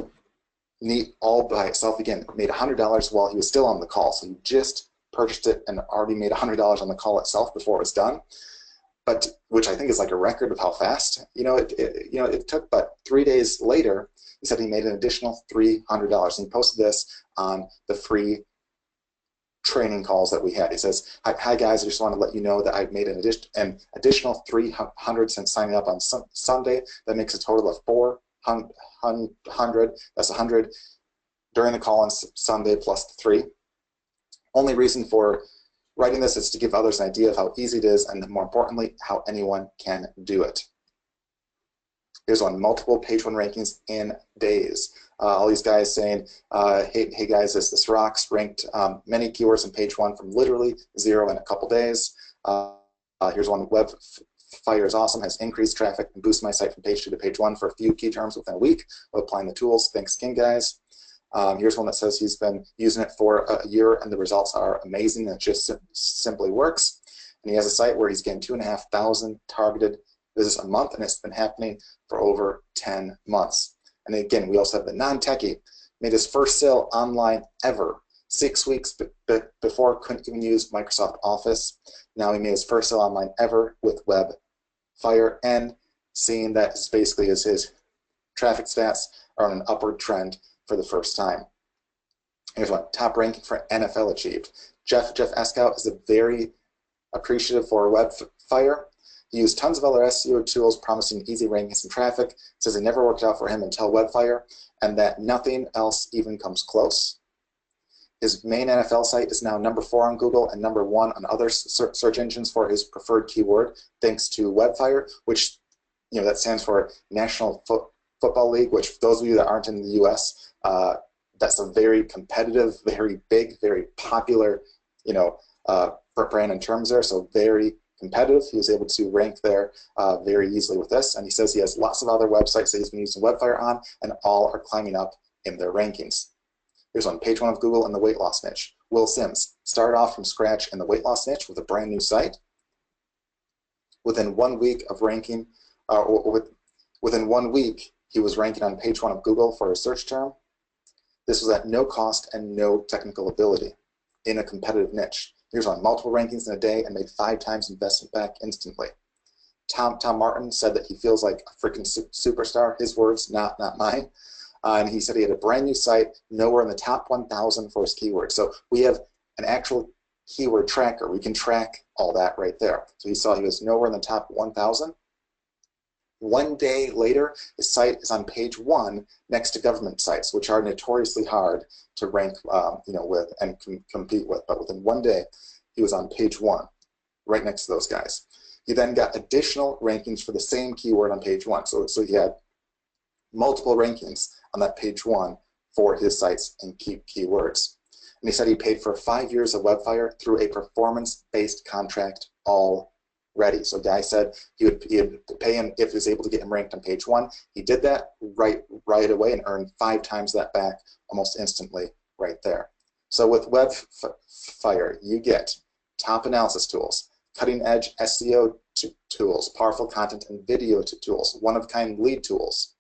neat all by itself, again, made $100 while he was still on the call. So he just purchased it and already made $100 on the call itself before it was done. But which I think is like a record of how fast. It took, but 3 days later, he said he made an additional $300. And he posted this on the free training calls that we had. He says, hi guys, I just want to let you know that I've made an additional $300 since signing up on Sunday. That makes a total of $400. That's 100 during the call on Sunday plus the 3. Only reason for writing this is to give others an idea of how easy it is and, more importantly, how anyone can do it. Here's one, multiple page 1 rankings in days. All these guys saying, hey guys, this rocks, ranked many keywords in page 1 from literally 0 in a couple days. Here's one, Webfire is awesome, has increased traffic and boosted my site from page 2 to page 1 for a few key terms within a week of applying the tools. Thanks again, guys. Here's one that says he's been using it for a year and the results are amazing and it just simply works. And he has a site where he's getting 2,500 targeted visits a month, and it's been happening for over 10 months. And again, we also have the non-techie, made his first sale online ever. 6 weeks before, couldn't even use Microsoft Office. Now he made his first sale online ever with Webfire, and seeing that basically his traffic stats are on an upward trend for the first time. Here's one, top ranking for NFL achieved. Jeff Eskow is very appreciative for Webfire. He used tons of other SEO tools promising easy rankings and traffic. Says it never worked out for him until Webfire, and that nothing else even comes close. His main NFL site is now #4 on Google and #1 on other search engines for his preferred keyword, thanks to Webfire, which that stands for National Football League, which for those of you that aren't in the US, that's a very competitive, very big, very popular, brand in terms there, so very competitive. He was able to rank there very easily with this, and he says he has lots of other websites that he's been using Webfire on, and all are climbing up in their rankings. Here's one, page 1 of Google in the weight loss niche. Will Sims started off from scratch in the weight loss niche with a brand new site. Within 1 week of ranking, within 1 week, he was ranking on page 1 of Google for a search term. This was at no cost and no technical ability in a competitive niche. Here's one, multiple rankings in a day and made 5 times investment back instantly. Tom Martin said that he feels like a freaking superstar. His words, not mine. And he said he had a brand new site, nowhere in the top 1,000 for his keywords. So we have an actual keyword tracker. We can track all that right there. So he saw he was nowhere in the top 1,000. 1 day later, his site is on page 1 next to government sites, which are notoriously hard to rank with and compete with. But within 1 day, he was on page 1, right next to those guys. He then got additional rankings for the same keyword on page 1. So he had multiple rankings on that page 1 for his sites and keywords. And he said he paid for 5 years of Webfire through a performance-based contract already. So guy said he would pay him if he was able to get him ranked on page 1. He did that right away and earned 5 times that back almost instantly right there. So with Webfire, you get top analysis tools, cutting-edge SEO tools, powerful content and video tools, one-of-kind lead tools,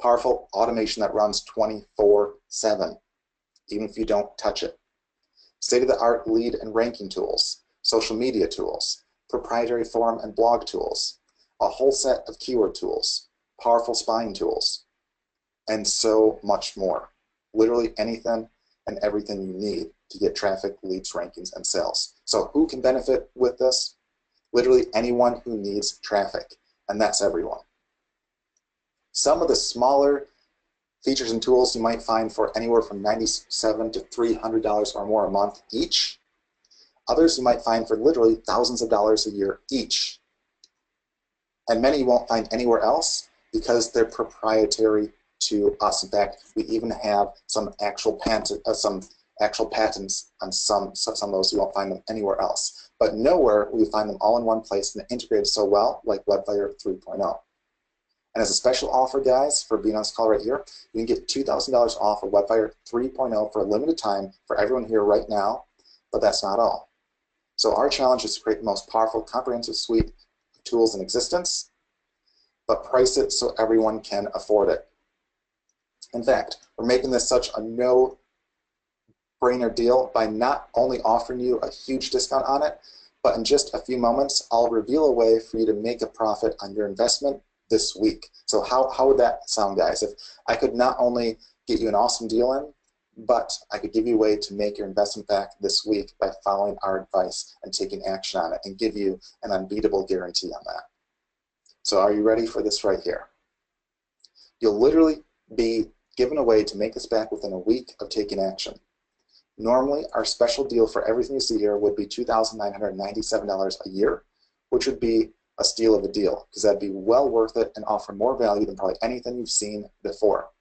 powerful automation that runs 24/7, even if you don't touch it, state-of-the-art lead and ranking tools, social media tools, proprietary forum and blog tools, a whole set of keyword tools, powerful spying tools, and so much more. Literally anything and everything you need to get traffic, leads, rankings, and sales. So who can benefit with this? Literally anyone who needs traffic, and that's everyone. Some of the smaller features and tools you might find for anywhere from $97 to $300 or more a month each. Others you might find for literally thousands of dollars a year each. And many you won't find anywhere else because they're proprietary to us. In fact, we even have some actual patents on some of those. You won't find them anywhere else. But nowhere will you find them all in one place and integrated so well like Webfire 3.0. And as a special offer, guys, for being on this call right here, you can get $2,000 off of Webfire 3.0 for a limited time for everyone here right now, but that's not all. So our challenge is to create the most powerful, comprehensive suite of tools in existence, but price it so everyone can afford it. In fact, we're making this such a no-brainer deal by not only offering you a huge discount on it, but in just a few moments, I'll reveal a way for you to make a profit on your investment this week. So how would that sound, guys? If I could not only get you an awesome deal in, but I could give you a way to make your investment back this week by following our advice and taking action on it and give you an unbeatable guarantee on that. So are you ready for this right here? You'll literally be given a way to make this back within a week of taking action. Normally, our special deal for everything you see here would be $2,997 a year, which would be a steal of a deal, because that'd be well worth it and offer more value than probably anything you've seen before.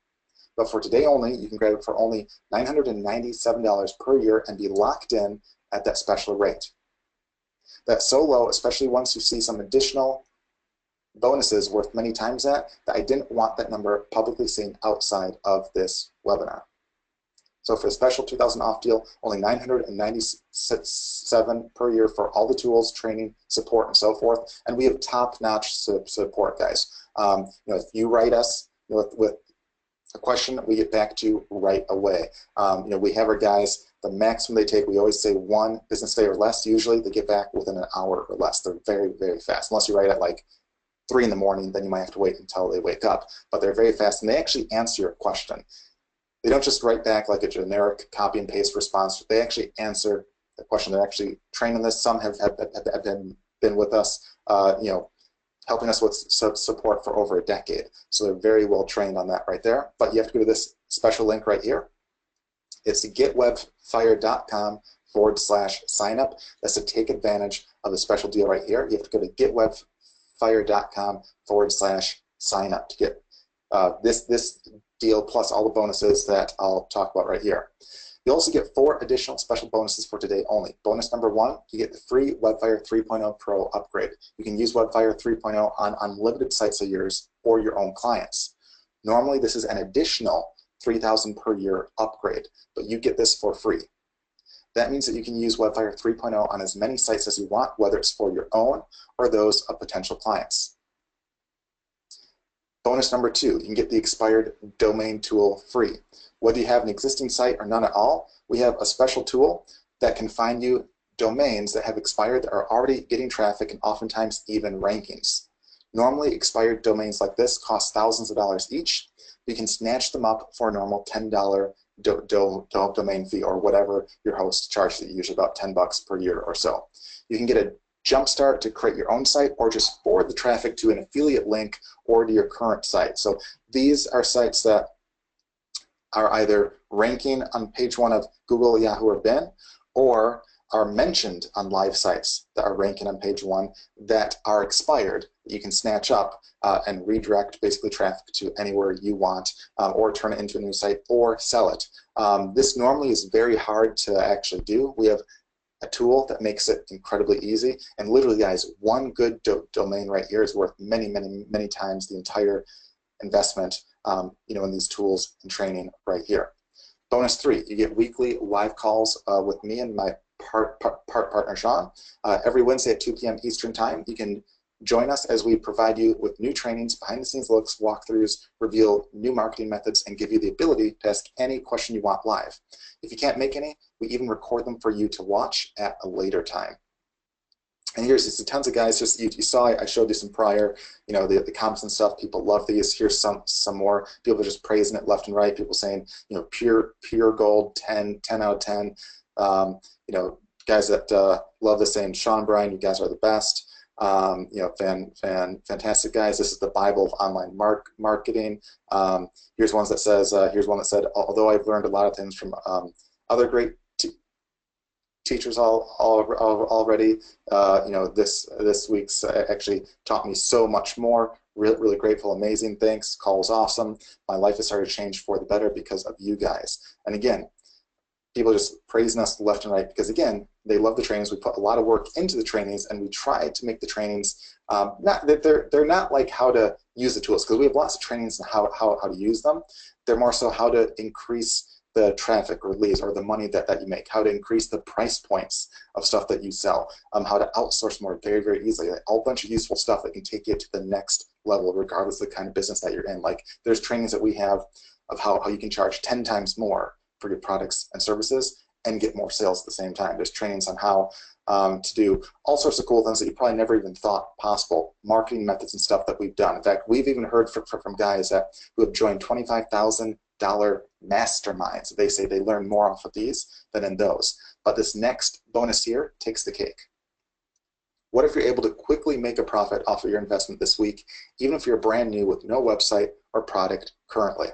But for today only, you can grab it for only $997 per year and be locked in at that special rate. That's so low, especially once you see some additional bonuses worth many times that I didn't want that number publicly seen outside of this webinar. So for a special $2,000 off deal, only $997 per year for all the tools, training, support, and so forth. And we have top-notch support, guys. If you write us with a question, we get back to you right away. We have our guys, the maximum they take, we always say 1 business day or less. Usually they get back within an hour or less. They're very, very fast. Unless you write at like 3 in the morning, then you might have to wait until they wake up. But they're very fast, and they actually answer your question. They don't just write back like a generic copy and paste response. They actually answer the question. They're actually trained in this. Some have been with us, helping us with support for over a decade. So they're very well trained on that right there. But you have to go to this special link right here. It's getwebfire.com/signup. That's to take advantage of the special deal right here. You have to go to getwebfire.com/signup to get this deal plus all the bonuses that I'll talk about right here. You'll also get 4 additional special bonuses for today only. Bonus number 1, you get the free Webfire 3.0 Pro upgrade. You can use Webfire 3.0 on unlimited sites of yours or your own clients. Normally, this is an additional $3,000 per year upgrade, but you get this for free. That means that you can use Webfire 3.0 on as many sites as you want, whether it's for your own or those of potential clients. Bonus number 2, you can get the expired domain tool free. Whether you have an existing site or none at all, we have a special tool that can find you domains that have expired that are already getting traffic and oftentimes even rankings. Normally, expired domains like this cost thousands of dollars each. You can snatch them up for a normal $10 domain fee or whatever your host charges you, usually about $10 per year or so. You can get a jumpstart to create your own site, or just forward the traffic to an affiliate link or to your current site. So these are sites that are either ranking on page 1 of Google, Yahoo, or Bing, or are mentioned on live sites that are ranking on page 1 that are expired, that you can snatch up and redirect basically traffic to anywhere you want, or turn it into a new site or sell it. This normally is very hard to actually do. We have a tool that makes it incredibly easy, and literally, guys, one good domain right here is worth many, many, many times the entire investment in these tools and training right here. Bonus 3, you get weekly live calls with me and my partner Sean. Every Wednesday at 2 p.m. Eastern Time. You can join us as we provide you with new trainings, behind-the-scenes looks, walkthroughs, reveal new marketing methods, and give you the ability to ask any question you want live. If you can't make any, we even record them for you to watch at a later time. And here's just tons of guys. Just you saw I showed you some prior, the comments and stuff. People love these. Here's some more. People just praising it left and right. People saying, pure gold, 10 out of 10. Guys that love this saying, Sean, Brian, you guys are the best. Fantastic guys. This is the Bible of online marketing. Here's one that says, although I've learned a lot of things from other great teachers already, this week's actually taught me so much more. Really grateful, amazing, thanks. Call was awesome. My life has started to change for the better because of you guys. And again, people just praising us left and right because, again, they love the trainings. We put a lot of work into the trainings, and we try to make the trainings they're not like how to use the tools, because we have lots of trainings on how to use them. They're more so how to increase the traffic or leads or the money that you make, how to increase the price points of stuff that you sell, how to outsource more very, very easily. Like, a whole bunch of useful stuff that can take you to the next level regardless of the kind of business that you're in. Like, there's trainings that we have of how you can charge 10 times more for your products and services and get more sales at the same time. There's trainings on how to do all sorts of cool things that you probably never even thought possible, marketing methods and stuff that we've done. In fact, we've even heard from guys who have joined $25,000 masterminds. They say they learn more off of these than in those. But this next bonus here takes the cake. What if you're able to quickly make a profit off of your investment this week, even if you're brand new with no website or product currently?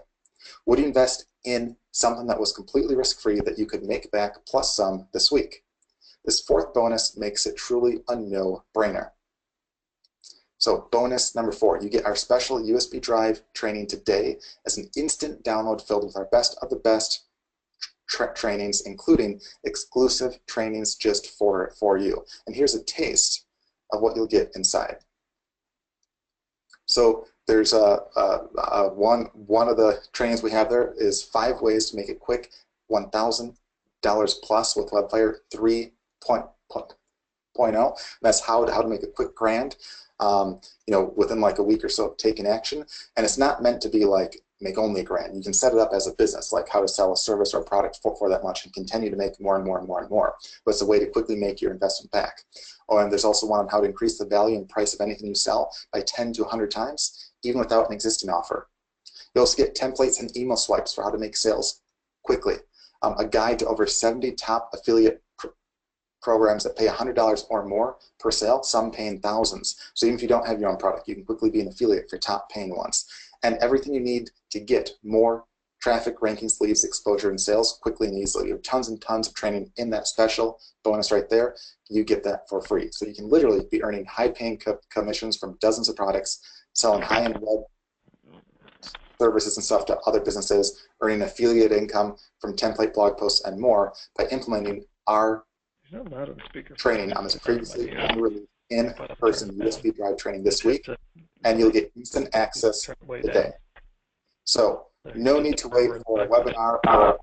Would you invest in something that was completely risk-free that you could make back plus some this week? This fourth bonus makes it truly a no-brainer. So bonus number 4, you get our special USB drive training today as an instant download filled with our best of the best trainings, including exclusive trainings just for you. And here's a taste of what you'll get inside. So there's one of the trainings we have there is 5 ways to make it quick, $1,000 plus with Webfire 3.0. That's how to make a quick grand. Within like a week or so of taking action. And it's not meant to be like make only a grand. You can set it up as a business, like how to sell a service or a product for that much and continue to make more and more and more and more. But it's a way to quickly make your investment back. Oh, and there's also one on how to increase the value and price of anything you sell by 10 to 100 times, even without an existing offer. You also get templates and email swipes for how to make sales quickly. A guide to over 70 top affiliate programs that pay $100 or more per sale, some paying thousands. So even if you don't have your own product, you can quickly be an affiliate for top paying ones. And everything you need to get more traffic, rankings, leads, exposure, and sales quickly and easily. You have tons and tons of training in that special bonus right there. You get that for free. So you can literally be earning high-paying commissions from dozens of products, selling high-end web services and stuff to other businesses, earning affiliate income from template blog posts and more by implementing our training on this previously unreleased in-person USB drive training this week, and you'll get instant access today. So no need to wait for a webinar or a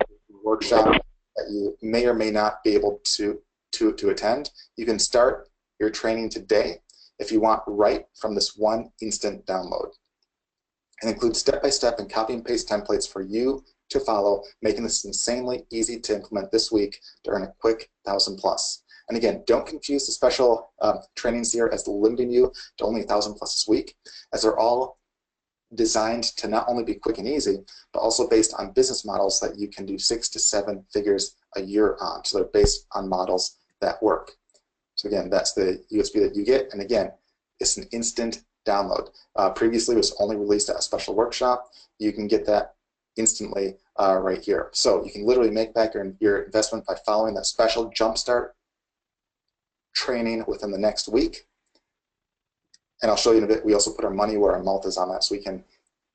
workshop that you may or may not be able to attend. You can start your training today if you want, right from this one instant download. It includes step-by-step and copy and paste templates for you to follow, making this insanely easy to implement this week to earn a quick 1,000 plus. And again, don't confuse the special trainings here as limiting you to only 1,000 plus this week, as they're all designed to not only be quick and easy, but also based on business models that you can do 6 to 7 figures a year on. So they're based on models that work. So again, that's the USB that you get, and again, it's an instant download. Previously, it was only released at a special workshop. You can get that instantly right here. So you can literally make back your investment by following that special jumpstart training within the next week. And I'll show you in a bit, we also put our money where our mouth is on that, so we can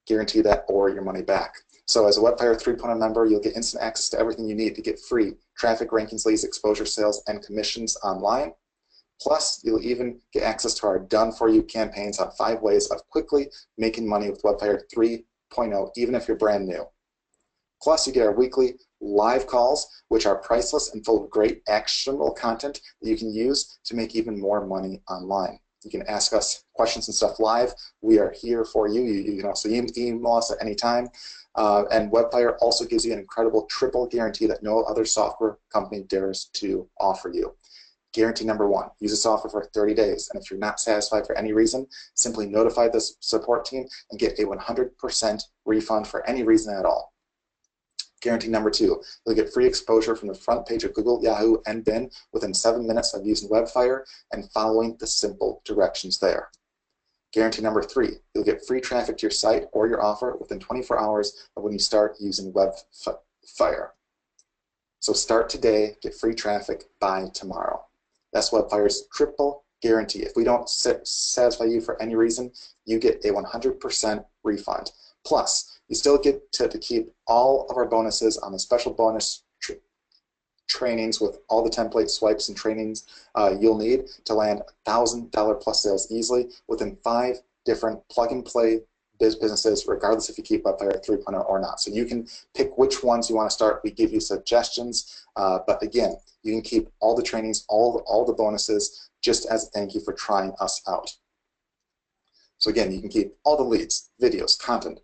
guarantee that or your money back. So as a Webfire 3.0 member, you'll get instant access to everything you need to get free traffic, rankings, leads, exposure, sales, and commissions online. Plus, you'll even get access to our done-for-you campaigns on 5 ways of quickly making money with Webfire 3.0, even if you're brand new. Plus, you get our weekly live calls, which are priceless and full of great actionable content that you can use to make even more money online. You can ask us questions and stuff live. We are here for you. You can also email us at any time. And Webfire also gives you an incredible triple guarantee that no other software company dares to offer you. Guarantee number 1, use the software for 30 days. And if you're not satisfied for any reason, simply notify the support team and get a 100% refund for any reason at all. Guarantee number 2, you'll get free exposure from the front page of Google, Yahoo, and Bing within 7 minutes of using Webfire and following the simple directions there. Guarantee number 3, you'll get free traffic to your site or your offer within 24 hours of when you start using Webfire. So start today, get free traffic by tomorrow. That's Webfire's triple guarantee. If we don't satisfy you for any reason, you get a 100% refund. Plus, you still get to keep all of our bonuses on the special bonus trainings with all the template swipes and trainings you'll need to land $1,000 plus sales easily within 5 different plug-and-play businesses, regardless if you keep Webfire 3.0 or not. So you can pick which ones you want to start. We give you suggestions, but again, you can keep all the trainings, all the bonuses, just as a thank you for trying us out. So again, you can keep all the leads, videos, content,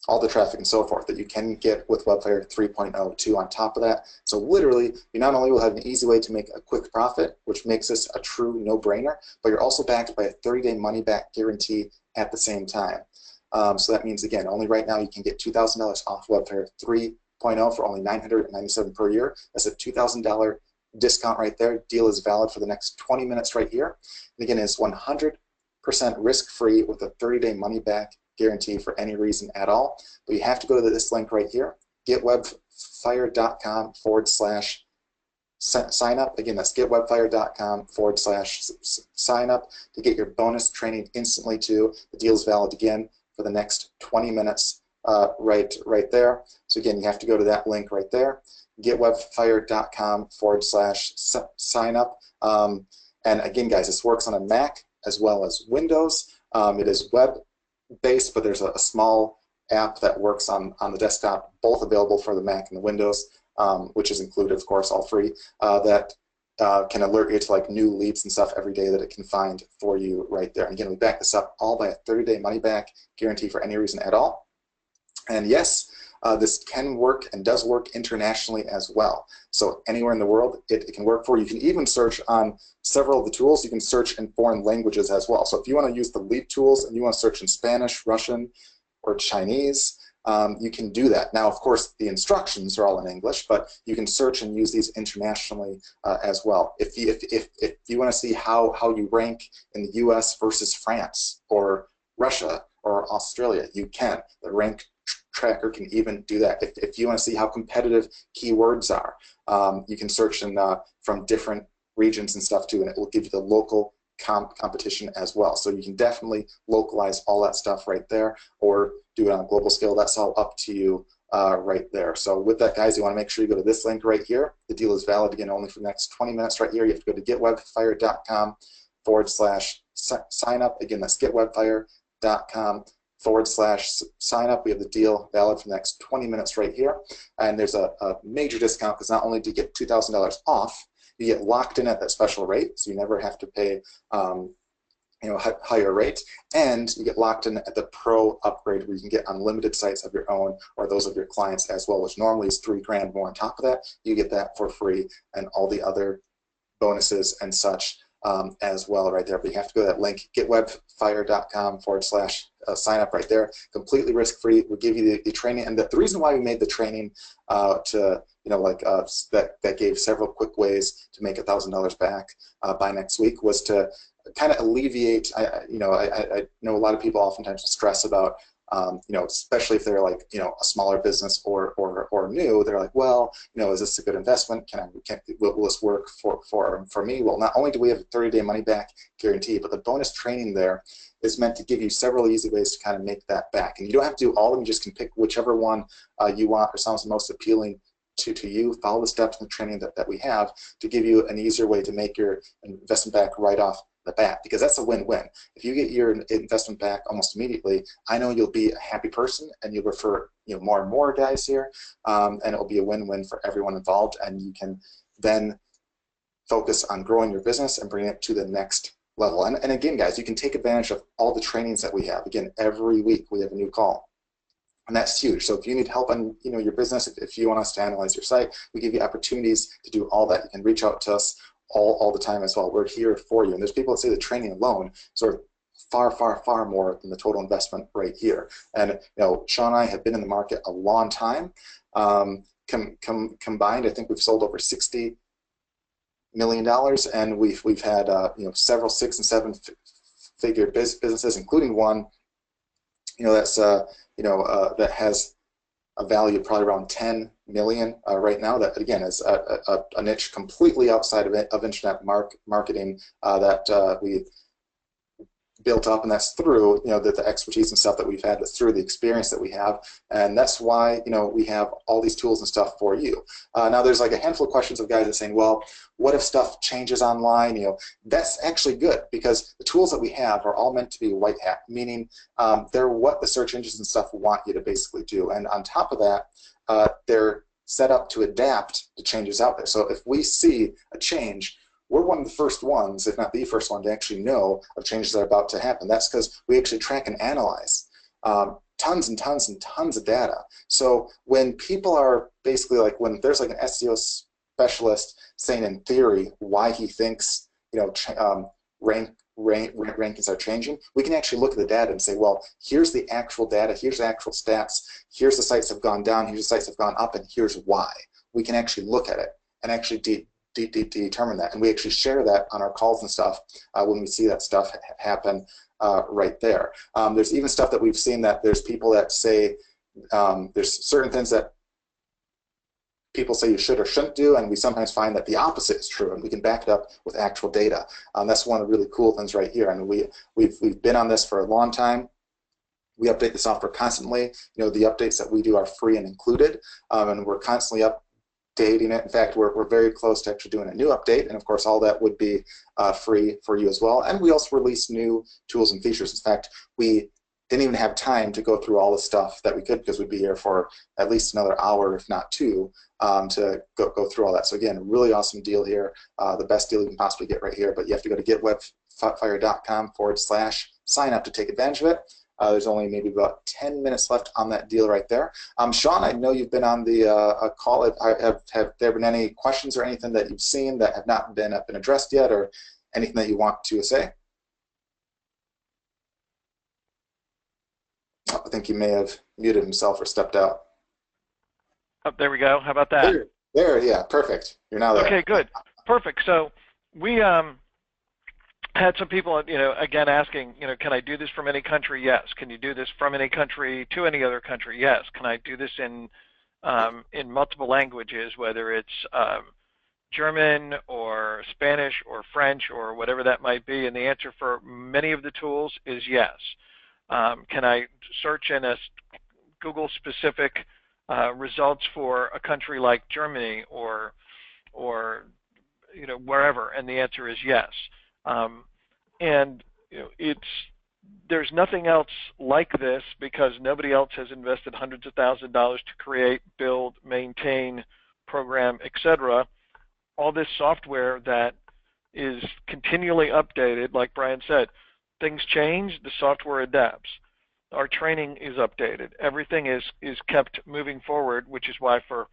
all the traffic and so forth that you can get with Webfire 3.0 too on top of that. So literally, you not only will have an easy way to make a quick profit, which makes this a true no-brainer, but you're also backed by a 30-day money-back guarantee at the same time. So that means, again, only right now you can get $2,000 off Webfire 3.0 for only $997 per year. That's a $2,000 discount right there. Deal is valid for the next 20 minutes right here. And again, it's 100% risk-free with a 30-day money-back guarantee for any reason at all. But you have to go to this link right here, getwebfire.com/sign up. Again, that's getwebfire.com/sign up to get your bonus training instantly too. The deal is valid again for the next 20 minutes right there. So again, you have to go to that link right there, getwebfire.com/sign up. And again, guys, this works on a Mac as well as Windows. It is web-based, but there's a small app that works on the desktop, both available for the Mac and the Windows, which is included, of course, all free, that can alert you to like new leads and stuff every day that it can find for you right there. And again, we back this up all by a 30-day money-back guarantee for any reason at all. And yes, this can work and does work internationally as well. So anywhere in the world, it can work for you. You can even search on several of the tools. You can search in foreign languages as well. So if you want to use the lead tools and you want to search in Spanish, Russian, or Chinese, you can do that. Now, of course, the instructions are all in English, but you can search and use these internationally as well. If you want to see how you rank in the US versus France or Russia or Australia, you can. The rank tracker can even do that. If you want to see how competitive keywords are, you can search from different regions and stuff too, and it will give you the local competition as well. So you can definitely localize all that stuff right there, or do it on a global scale. That's all up to you right there. So with that, guys, you want to make sure you go to this link right here. The deal is valid again only for the next 20 minutes right here. You have to go to getwebfire.com/sign up. Again, that's getwebfire.com/sign up. We have the deal valid for the next 20 minutes right here. And there's a major discount because not only do you get $2,000 off, you get locked in at that special rate, so you never have to pay higher rate, and you get locked in at the Pro upgrade where you can get unlimited sites of your own or those of your clients as well, which normally is $3 grand more on top of that. You get that for free, and all the other bonuses and such as well right there. But you have to go to that link, getwebfire.com/sign up right there. Completely risk-free. We'll give you the training. And the reason why we made the training to, that gave several quick ways to make $1,000 back by next week was to kind of alleviate, I know a lot of people oftentimes stress about, especially if they're like, a smaller business or new, they're like, well, is this a good investment? Will this work for me? Well, not only do we have a 30-day money back guarantee, but the bonus training there is meant to give you several easy ways to kind of make that back. And you don't have to do all of them, you just can pick whichever one you want or sounds most appealing to you. Follow the steps in the training that we have to give you an easier way to make your investment back right off the bat, because that's a win-win. If you get your investment back almost immediately, I know you'll be a happy person and you'll refer more and more guys here, and it'll be a win-win for everyone involved, and you can then focus on growing your business and bringing it to the next level. And again, guys, you can take advantage of all the trainings that we have. Again, every week we have a new call. And that's huge. So if you need help on your business, if you want us to analyze your site, we give you opportunities to do all that. You can reach out to us all the time as well. We're here for you. And there's people that say the training alone sort of far, far, far more than the total investment right here. And Sean and I have been in the market a long time. Combined, I think we've sold over $60 million, and we've had several 6- and 7-figure businesses, including one that's that has a value of probably around 10 million right now. That again is a niche completely outside of internet marketing that we built up, and that's through the expertise and stuff that we've had, that's through the experience that we have, and that's why we have all these tools and stuff for you. Now there's like a handful of questions of guys that are saying, well, what if stuff changes online? That's actually good, because the tools that we have are all meant to be white hat, meaning they're what the search engines and stuff want you to basically do, and on top of that, they're set up to adapt to changes out there. So if we see a change, we're one of the first ones, if not the first one, to actually know of changes that are about to happen. That's because we actually track and analyze tons and tons and tons of data. So when people are basically like, when there's like an SEO specialist saying in theory why he thinks rankings are changing, we can actually look at the data and say, well, here's the actual data, here's the actual stats, here's the sites that have gone down, here's the sites that have gone up, and here's why. We can actually look at it and actually determine that, and we actually share that on our calls and stuff when we see that stuff happen right there. There's even stuff that we've seen that there's people that say there's certain things that people say you should or shouldn't do, and we sometimes find that the opposite is true, and we can back it up with actual data. That's one of the really cool things right here. I mean, we've been on this for a long time. We update the software constantly. The updates that we do are free and included, and we're constantly updating it. In fact, we're very close to actually doing a new update, and of course all that would be free for you as well. And we also release new tools and features. In fact, we didn't even have time to go through all the stuff that we could, because we'd be here for at least another hour, if not two, to go through all that. So again, really awesome deal here, the best deal you can possibly get right here, but you have to go to getwebfire.com/sign up to take advantage of it. There's only maybe about 10 minutes left on that deal right there. Sean, I know you've been on the call. Have there been any questions or anything that you've seen that have not been addressed yet, or anything that you want to say? Oh, I think he may have muted himself or stepped out. Oh, there we go. How about that? There, yeah, perfect. You're now there. Okay, good. Perfect. So we had some people, again asking, can I do this from any country? Yes. Can you do this from any country to any other country? Yes. Can I do this in multiple languages, whether it's German or Spanish or French or whatever that might be? And the answer for many of the tools is yes. Can I search in a Google specific results for a country like Germany or wherever? And the answer is yes. And there's nothing else like this, because nobody else has invested hundreds of thousands of dollars to create, build, maintain, program, etc. All this software that is continually updated. Like Brian said, things change, the software adapts. Our training is updated. Everything is kept moving forward, which is why for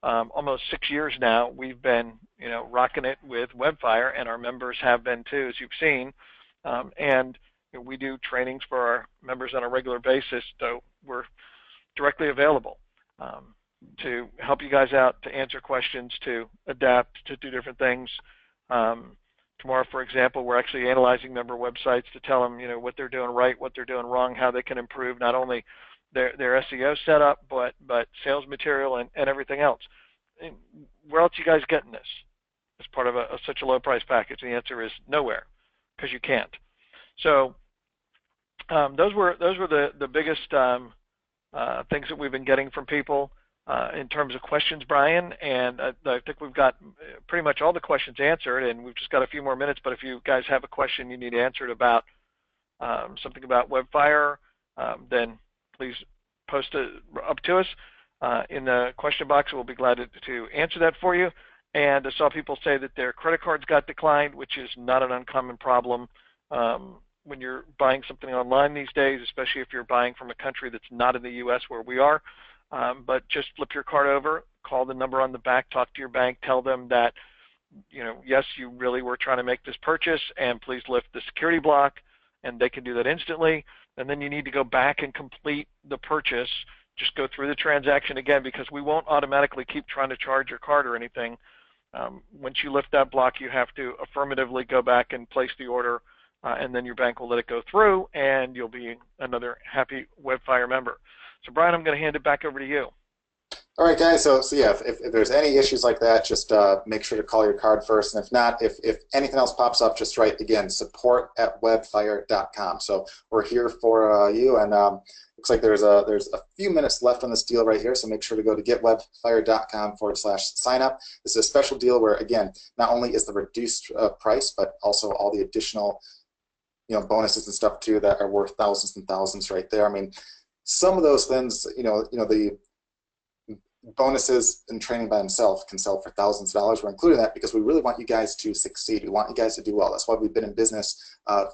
almost 6 years now, we've been, rocking it with Webfire, and our members have been too, as you've seen. And we do trainings for our members on a regular basis, so we're directly available to help you guys out, to answer questions, to adapt, to do different things. Tomorrow, for example, we're actually analyzing member websites to tell them, what they're doing right, what they're doing wrong, how they can improve not only their SEO setup, but sales material and everything else. And where else are you guys getting this as part of such a low price package? The answer is nowhere, because you can't. So those were the biggest things that we've been getting from people in terms of questions, Brian. And I think we've got pretty much all the questions answered, and we've just got a few more minutes. But if you guys have a question you need answered about something about Webfire, then please post it up to us in the question box. We'll be glad to answer that for you. And I saw people say that their credit cards got declined, which is not an uncommon problem when you're buying something online these days, especially if you're buying from a country that's not in the U.S. where we are. But just flip your card over, call the number on the back, talk to your bank, tell them that, yes, you really were trying to make this purchase, and please lift the security block, and they can do that instantly. And then you need to go back and complete the purchase. Just go through the transaction again, because we won't automatically keep trying to charge your card or anything. Once you lift that block, you have to affirmatively go back and place the order, and then your bank will let it go through, and you'll be another happy Webfire member. So, Brian, I'm going to hand it back over to you. All right, guys. So yeah, if there's any issues like that, just make sure to call your card first. And if not, if anything else pops up, just write, again, support@webfire.com. So we're here for you. And looks like there's a few minutes left on this deal right here. So make sure to go to getwebfire.com/sign-up. This is a special deal where, again, not only is the reduced price, but also all the additional bonuses and stuff too that are worth thousands and thousands right there. I mean, some of those things, the bonuses and training by themselves can sell for thousands of dollars. We're including that because we really want you guys to succeed. We want you guys to do well. That's why we've been in business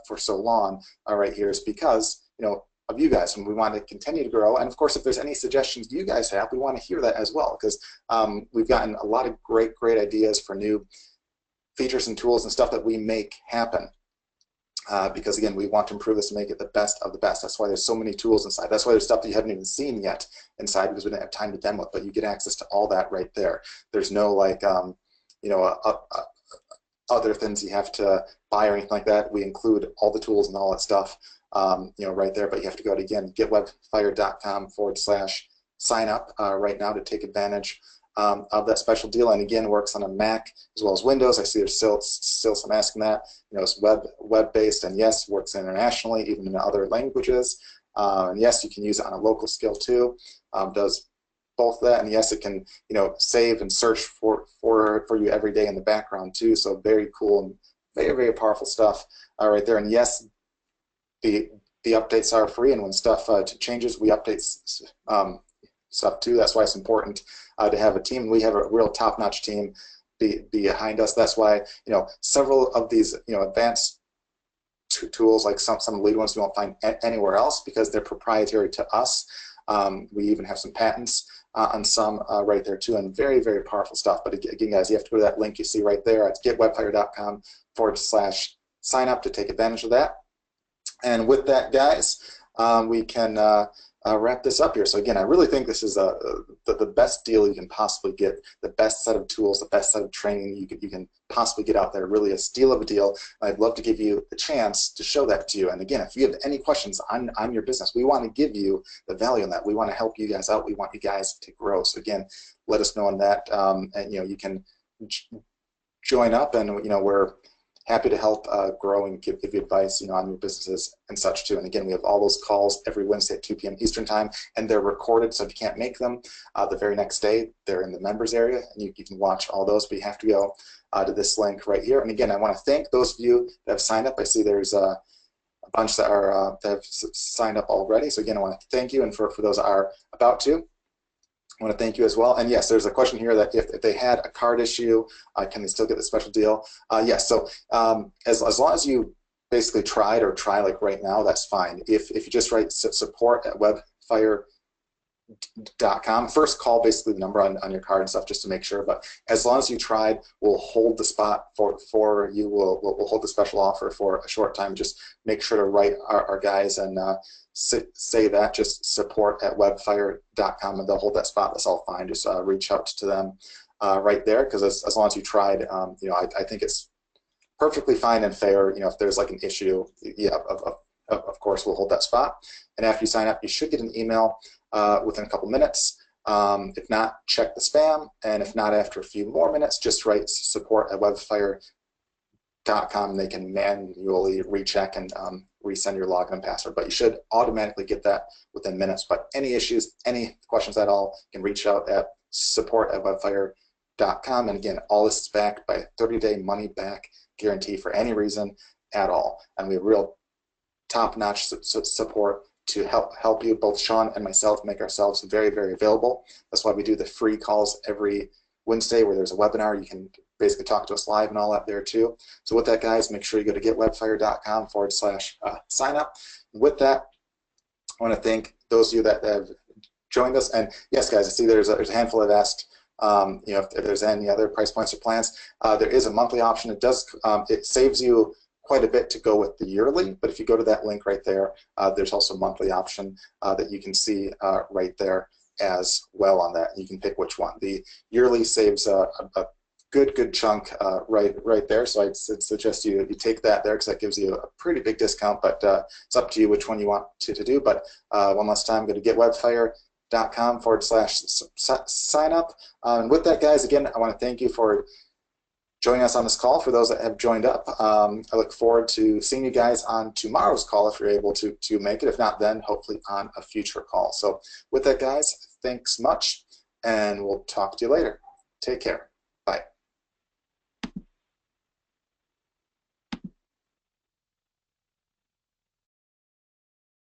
for so long right here, is because of you guys, and we want to continue to grow. And of course, if there's any suggestions you guys have, we want to hear that as well, because we've gotten a lot of great ideas for new features and tools and stuff that we make happen. Because again, we want to improve this and make it the best of the best. That's why there's so many tools inside. That's why there's stuff that you haven't even seen yet inside, because we didn't have time to demo it. But you get access to all that right there. There's no other things you have to buy or anything like that. We include all the tools and all that stuff, right there. But you have to go to, again, getwebfire.com/sign-up right now to take advantage of that special deal. And again, works on a Mac as well as Windows. I see there's still some asking that. It's web-based, and yes, works internationally, even in other languages. And yes, you can use it on a local scale too. Does both that, and yes, it can save and search for you every day in the background too. So very cool and very, very powerful stuff right there. And yes, the updates are free, and when stuff changes, we update stuff too. That's why it's important to have a team. We have a real top-notch team behind us. That's why several of these advanced tools, like some lead ones, we won't find anywhere else because they're proprietary to us. We even have some patents on some right there too, and very, very powerful stuff. But again, guys, you have to go to that link you see right there at getwebfire.com/sign-up to take advantage of that. And with that, guys, we can wrap this up here. So again, I really think this is the best deal you can possibly get, the best set of tools, the best set of training you can possibly get out there. Really a steal of a deal. I'd love to give you the chance to show that to you. And again, if you have any questions on your business, we want to give you the value in that. We want to help you guys out. We want you guys to grow. So again, let us know on that. And you can join up, and we're happy to help grow and give you advice, on your businesses and such too. And again, we have all those calls every Wednesday at 2 p.m. Eastern time, and they're recorded. So if you can't make them, the very next day, they're in the members area, and you can watch all those. But you have to go to this link right here. And again, I want to thank those of you that have signed up. I see there's a bunch that are that have signed up already. So again, I want to thank you, and for those that are about to, I want to thank you as well. And yes, there's a question here that if they had a card issue, can they still get the special deal? Yes. So as long as you basically try like right now, that's fine. If you just write support@webfire.com .com. First, call basically the number on your card and stuff just to make sure. But as long as you tried, we'll hold the spot for you. We'll hold the special offer for a short time. Just make sure to write our guys and say that. Just support@webfire.com, and they'll hold that spot. That's all fine. Just reach out to them right there, because as long as you tried, you know, I think it's perfectly fine and fair. You know, if there's like an issue, yeah, of course we'll hold that spot. And after you sign up, you should get an email within a couple minutes. If not, check the spam, and if not, after a few more minutes, just write support@webfire.com. They can manually recheck and resend your login and password, but you should automatically get that within minutes. But any issues, any questions at all, you can reach out at support@webfire.com. And again, all this is backed by a 30-day money-back guarantee for any reason at all, and we have real top-notch support to help you. Both Sean and myself make ourselves very, very available. That's why we do the free calls every Wednesday, where there's a webinar. You can basically talk to us live and all that there too. So with that, guys, make sure you go to getwebfire.com/sign up. With that, I want to thank those of you that have joined us. And yes, guys, I see there's a handful that asked, you know, if there's any other price points or plans. There is a monthly option. It does it saves you quite a bit to go with the yearly, but if you go to that link right there, there's also a monthly option that you can see right there as well on that. You can pick which one. The yearly saves a good chunk right there, so I'd suggest you take that there, because that gives you a pretty big discount, but it's up to you which one you want to do. But one last time, go to getwebfire.com/sign up. And with that, guys, again, I want to thank you for joining us on this call. For those that have joined up, I look forward to seeing you guys on tomorrow's call if you're able to make it. If not, then hopefully on a future call. So with that, guys, thanks much, and we'll talk to you later. Take care.